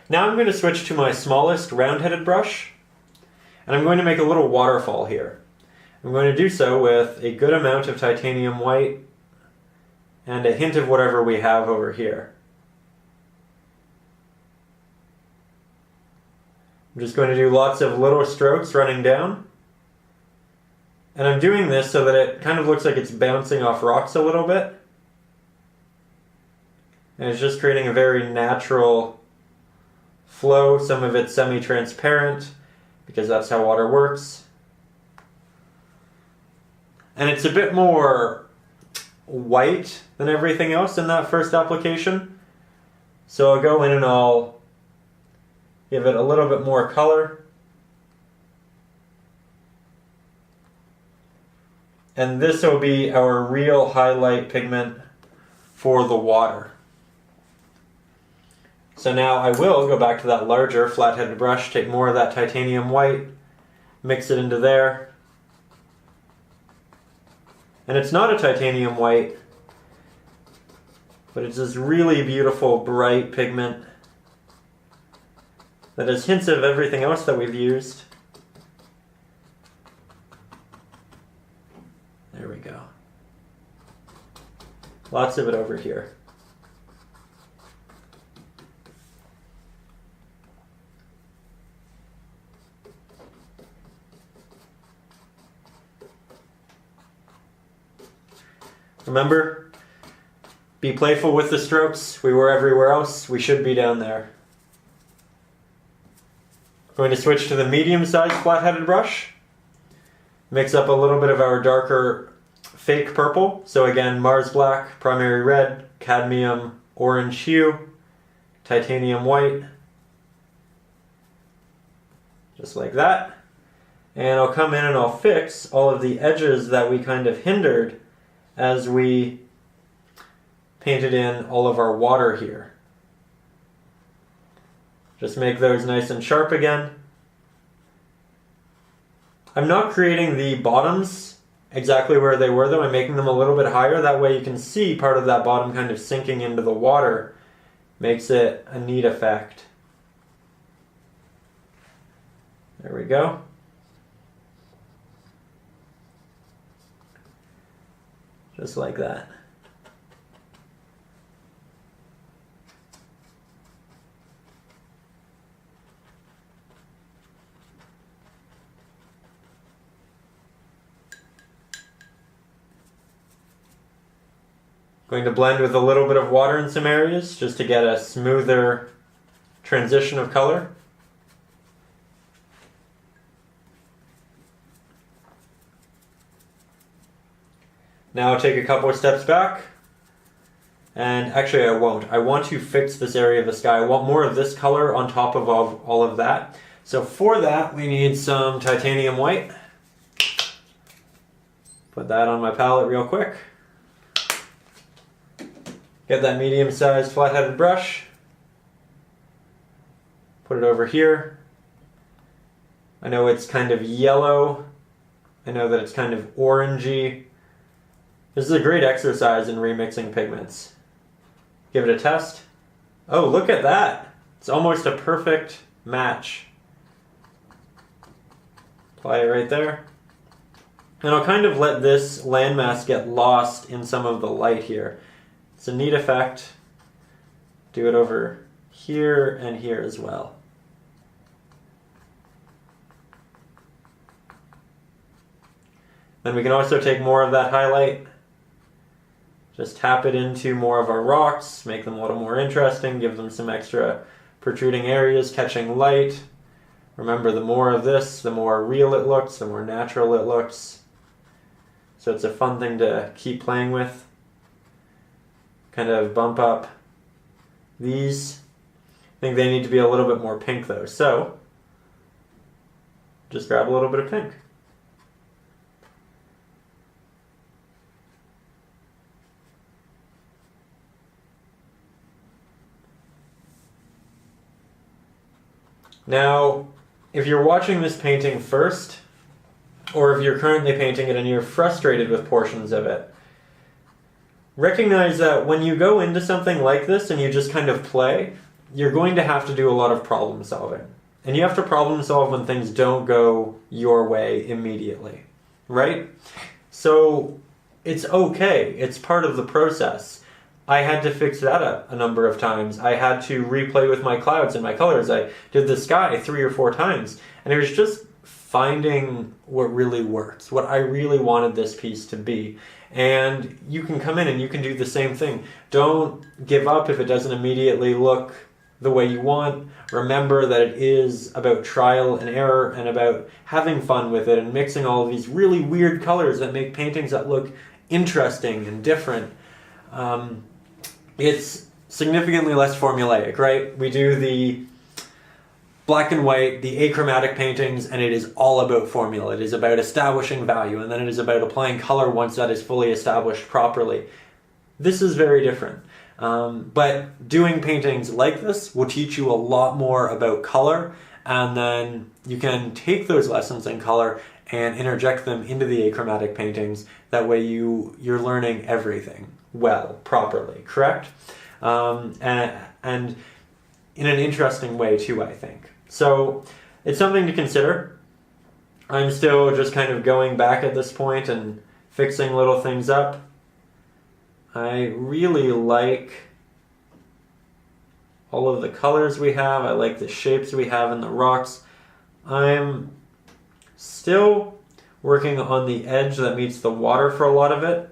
Speaker 1: Now I'm going to switch to my smallest round-headed brush, and I'm going to make a little waterfall here. I'm going to do so with a good amount of titanium white and a hint of whatever we have over here. I'm just going to do lots of little strokes running down. And I'm doing this so that it kind of looks like it's bouncing off rocks a little bit. And it's just creating a very natural flow. Some of it's semi-transparent because that's how water works. And it's a bit more white than everything else in that first application. So I'll go in and I'll give it a little bit more color. And this will be our real highlight pigment for the water. So now I will go back to that larger flat-headed brush, take more of that titanium white, mix it into there. And it's not a titanium white, but it's this really beautiful bright pigment that has hints of everything else that we've used. There we go. Lots of it over here. Remember, be playful with the strokes. We were everywhere else. We should be down there. Going to switch to the medium-sized flat-headed brush. Mix up a little bit of our darker fake purple. So again, Mars black, primary red, cadmium orange hue, titanium white. Just like that. And I'll come in and I'll fix all of the edges that we kind of hindered as we painted in all of our water here. Just make those nice and sharp again. I'm not creating the bottoms exactly where they were though. I'm making them a little bit higher. That way you can see part of that bottom kind of sinking into the water. Makes it a neat effect. There we go. Just like that. Going to blend with a little bit of water in some areas just to get a smoother transition of color. Now I'll take a couple of steps back, and actually I won't. I want to fix this area of the sky. I want more of this color on top of all of that. So for that we need some titanium white. Put that on my palette real quick. Get that medium-sized flat-headed brush. Put it over here. I know it's kind of yellow. I know that it's kind of orangey. This is a great exercise in remixing pigments. Give it a test. Oh, look at that. It's almost a perfect match. Apply it right there. And I'll kind of let this landmass get lost in some of the light here. It's a neat effect. Do it over here and here as well. Then we can also take more of that highlight. Just tap it into more of our rocks, make them a little more interesting, give them some extra protruding areas, catching light. Remember, the more of this, the more real it looks, the more natural it looks. So it's a fun thing to keep playing with. Kind of bump up these. I think they need to be a little bit more pink though. So just grab a little bit of pink. Now, if you're watching this painting first, or if you're currently painting it and you're frustrated with portions of it, recognize that when you go into something like this and you just kind of play, you're going to have to do a lot of problem solving. And you have to problem solve when things don't go your way immediately, right? So it's okay. It's part of the process. I had to fix that up a number of times. I had to replay with my clouds and my colors. I did the sky 3 or 4 times. And it was just finding what really worked, what I really wanted this piece to be. And you can come in and you can do the same thing. Don't give up if it doesn't immediately look the way you want. Remember that it is about trial and error and about having fun with it and mixing all of these really weird colors that make paintings that look interesting and different. It's significantly less formulaic, right? We do the black and white, the achromatic paintings, and it is all about formula. It is about establishing value, and then it is about applying color once that is fully established properly. This is very different. But doing paintings like this will teach you a lot more about color, and then you can take those lessons in color and interject them into the achromatic paintings. That way you're learning everything well, properly, correct? And in an interesting way too, I think. So it's something to consider. I'm still just kind of going back at this point and fixing little things up. I really like all of the colors we have. I like the shapes we have in the rocks. I'm still working on the edge that meets the water for a lot of it.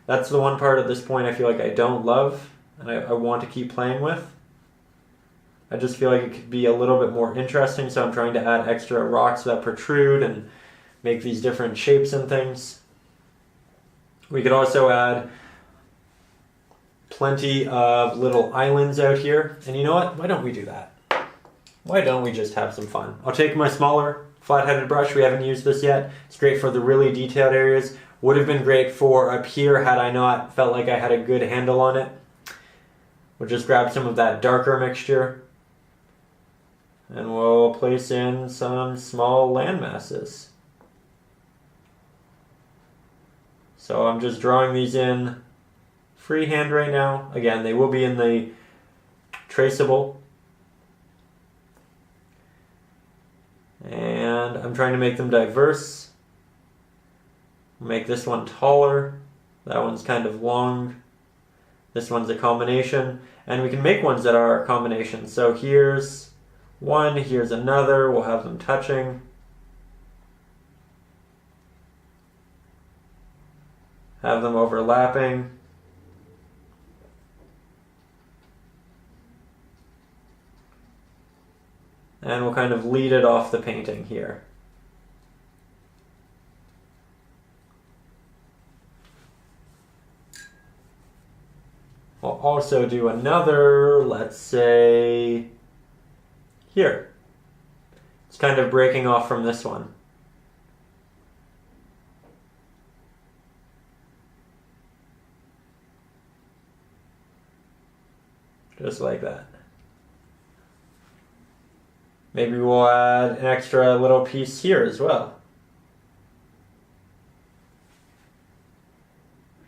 Speaker 1: That's the one part at this point I feel like I don't love and I want to keep playing with. I just feel like it could be a little bit more interesting, so I'm trying to add extra rocks that protrude and make these different shapes and things. We could also add plenty of little islands out here. And you know what? Why don't we do that? Why don't we just have some fun? I'll take my smaller flat-headed brush. We haven't used this yet. It's great for the really detailed areas. Would have been great for up here had I not felt like I had a good handle on it. We'll just grab some of that darker mixture. And we'll place in some small land masses. So I'm just drawing these in freehand right now. Again, they will be in the traceable. And I'm trying to make them diverse. Make this one taller. That one's kind of long. This one's a combination. And we can make ones that are a combination. So here's one, here's another. We'll have them touching. Have them overlapping. And we'll kind of lead it off the painting here. We'll also do another, let's say, here. It's kind of breaking off from this one. Just like that. Maybe we'll add an extra little piece here as well.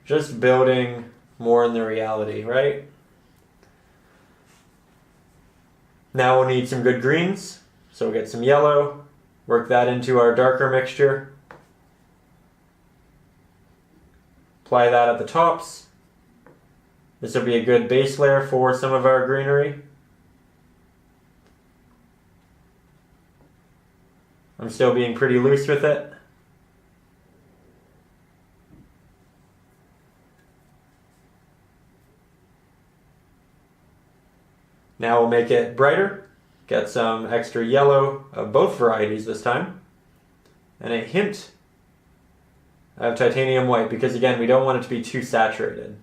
Speaker 1: Just building more in the reality, right? Now we'll need some good greens. So we'll get some yellow, work that into our darker mixture. Apply that at the tops. This will be a good base layer for some of our greenery. I'm still being pretty loose with it. Now we'll make it brighter. Get some extra yellow of both varieties this time. And a hint of titanium white, because again, we don't want it to be too saturated.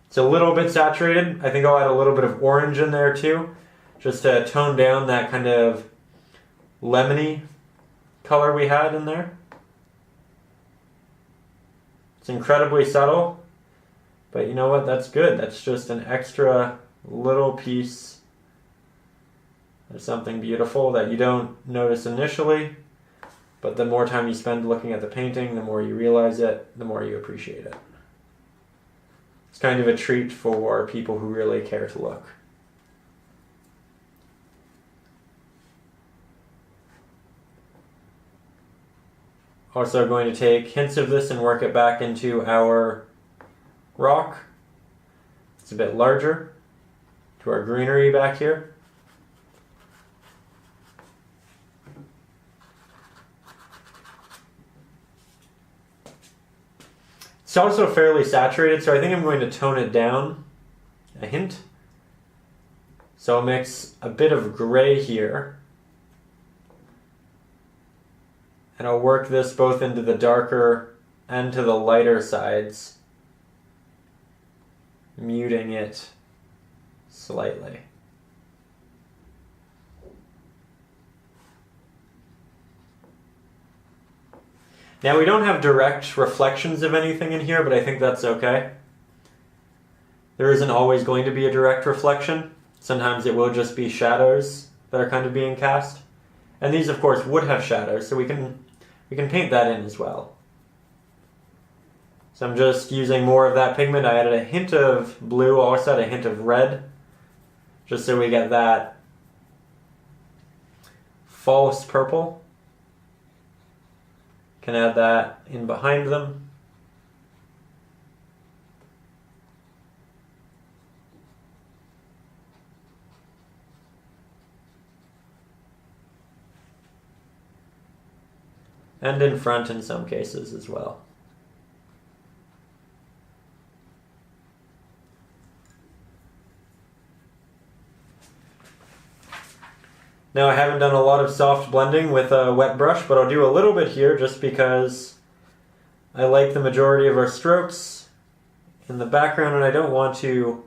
Speaker 1: It's a little bit saturated. I think I'll add a little bit of orange in there too, just to tone down that kind of lemony color we had in there. It's incredibly subtle, but you know what? That's good. That's just an extra little piece of something beautiful that you don't notice initially, but the more time you spend looking at the painting, the more you realize it, the more you appreciate it. It's kind of a treat for people who really care to look. Also going to take hints of this and work it back into our rock. It's a bit larger, to our greenery back here. It's also fairly saturated, so I think I'm going to tone it down a hint. So I'll mix a bit of gray here. And I'll work this both into the darker and to the lighter sides, muting it slightly. Now we don't have direct reflections of anything in here, but I think that's okay. There isn't always going to be a direct reflection. Sometimes it will just be shadows that are kind of being cast. And these of course would have shadows, so we can paint that in as well. So I'm just using more of that pigment. I added a hint of blue, also added a hint of red, just so we get that false purple. Can add that in behind them. And in front in some cases as well. Now I haven't done a lot of soft blending with a wet brush, but I'll do a little bit here just because I like the majority of our strokes in the background and I don't want to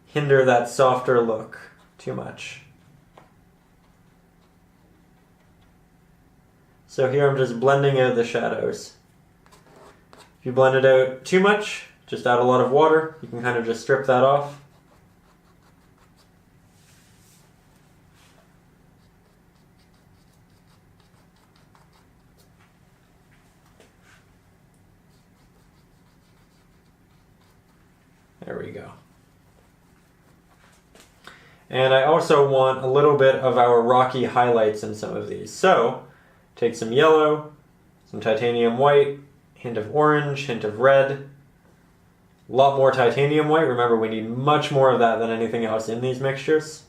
Speaker 1: hinder that softer look too much. So here I'm just blending out the shadows. If you blend it out too much, just add a lot of water, you can kind of just strip that off. There we go. And I also want a little bit of our rocky highlights in some of these. So, take some yellow, some titanium white, hint of orange, hint of red. A lot more titanium white. Remember, we need much more of that than anything else in these mixtures.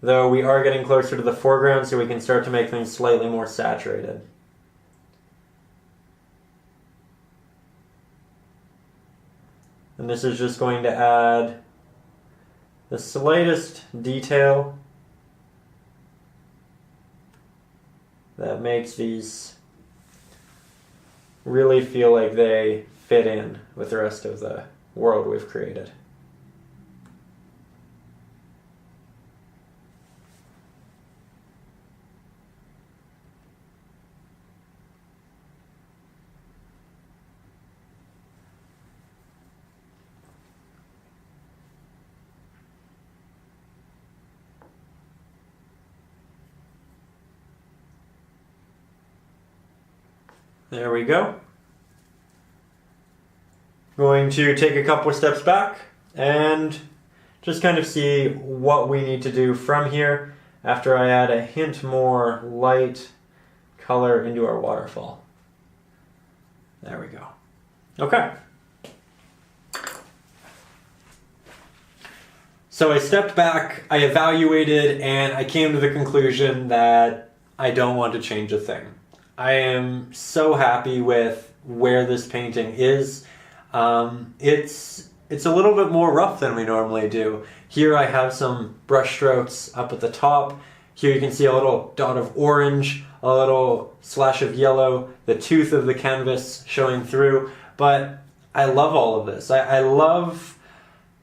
Speaker 1: Though we are getting closer to the foreground, so we can start to make things slightly more saturated. And this is just going to add the slightest detail that makes these really feel like they fit in with the rest of the world we've created. There we go. Going to take a couple steps back and just kind of see what we need to do from here after I add a hint more light color into our waterfall. There we go. Okay. So I stepped back, I evaluated, and I came to the conclusion that I don't want to change a thing. I am so happy with where this painting is. It's a little bit more rough than we normally do. Here I have some brush strokes up at the top. Here you can see a little dot of orange, a little slash of yellow, the tooth of the canvas showing through. But I love all of this. I love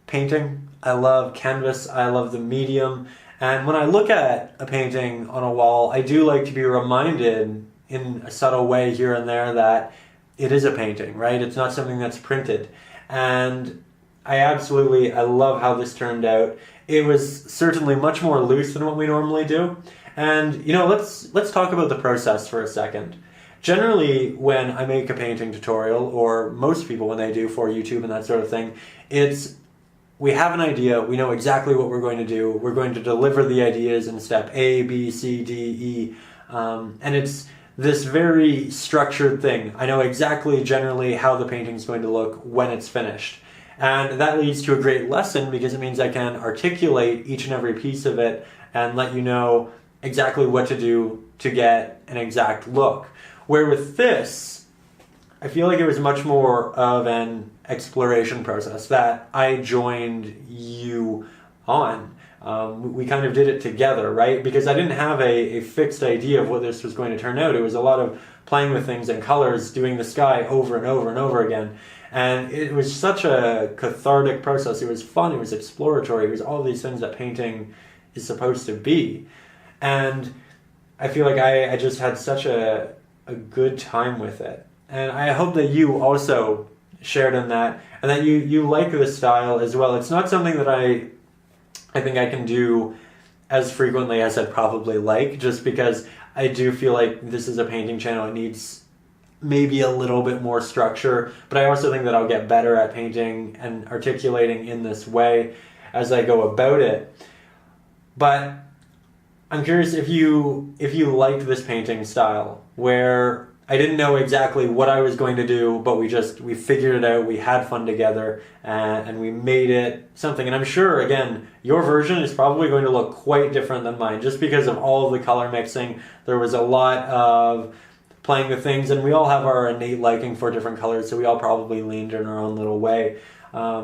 Speaker 1: painting. I love canvas. I love the medium. And when I look at a painting on a wall, I do like to be reminded in a subtle way here and there that it is a painting, right? It's not something that's printed. And I love how this turned out. It was certainly much more loose than what we normally do. And, you know, let's talk about the process for a second. Generally, when I make a painting tutorial, or most people when they do for YouTube and that sort of thing, we have an idea, we know exactly what we're going to do, we're going to deliver the ideas in step A, B, C, D, E, and it's this very structured thing. I know exactly generally how the painting's going to look when it's finished. And that leads to a great lesson because it means I can articulate each and every piece of it and let you know exactly what to do to get an exact look. Where with this, I feel like it was much more of an exploration process that I joined you on. We kind of did it together, right? Because I didn't have a fixed idea of what this was going to turn out. It was a lot of playing with things and colors, doing the sky over and over and over again. And it was such a cathartic process. It was fun, it was exploratory, it was all these things that painting is supposed to be. And I feel like I just had such a good time with it. And I hope that you also shared in that, and that you like this style as well. It's not something that I think I can do as frequently as I'd probably like, just because I do feel like this is a painting channel. It needs maybe a little bit more structure, but I also think that I'll get better at painting and articulating in this way as I go about it. But I'm curious if you liked this painting style, where I didn't know exactly what I was going to do, but we figured it out, we had fun together, and we made it something. And I'm sure, again, your version is probably going to look quite different than mine, just because of all of the color mixing. There was a lot of playing with things, and we all have our innate liking for different colors, so we all probably leaned in our own little way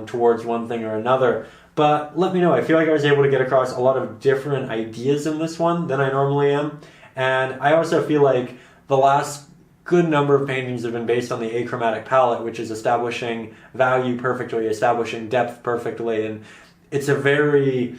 Speaker 1: towards one thing or another. But let me know. I feel like I was able to get across a lot of different ideas in this one than I normally am. And I also feel like the last good number of paintings have been based on the achromatic palette, which is establishing value perfectly, establishing depth perfectly. And it's a very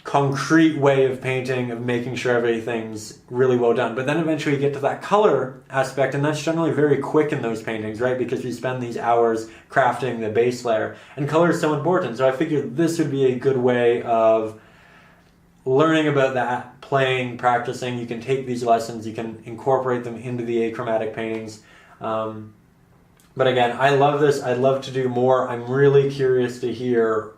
Speaker 1: concrete way of painting, of making sure everything's really well done. But then eventually you get to that color aspect, and that's generally very quick in those paintings, right? Because we spend these hours crafting the base layer, and color is so important. So I figured this would be a good way of learning about that, playing, practicing. You can take these lessons, you can incorporate them into the achromatic paintings. But again, I love this. I'd love to do more. I'm really curious to hear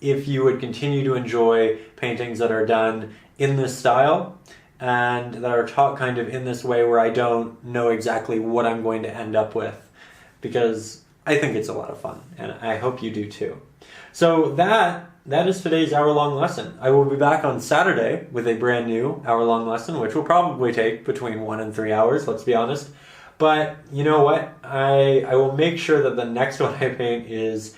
Speaker 1: if you would continue to enjoy paintings that are done in this style and that are taught kind of in this way, where I don't know exactly what I'm going to end up with, because I think it's a lot of fun, and I hope you do too. So that is today's hour-long lesson. I will be back on Saturday with a brand new hour-long lesson, which will probably take between 1 and 3 hours, let's be honest. But you know what? I will make sure that the next one I paint is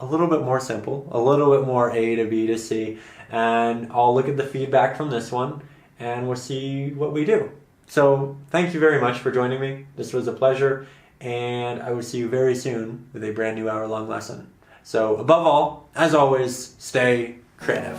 Speaker 1: a little bit more simple, a little bit more A to B to C, and I'll look at the feedback from this one and we'll see what we do. So thank you very much for joining me. This was a pleasure, and I will see you very soon with a brand new hour-long lesson. So above all, as always, stay creative.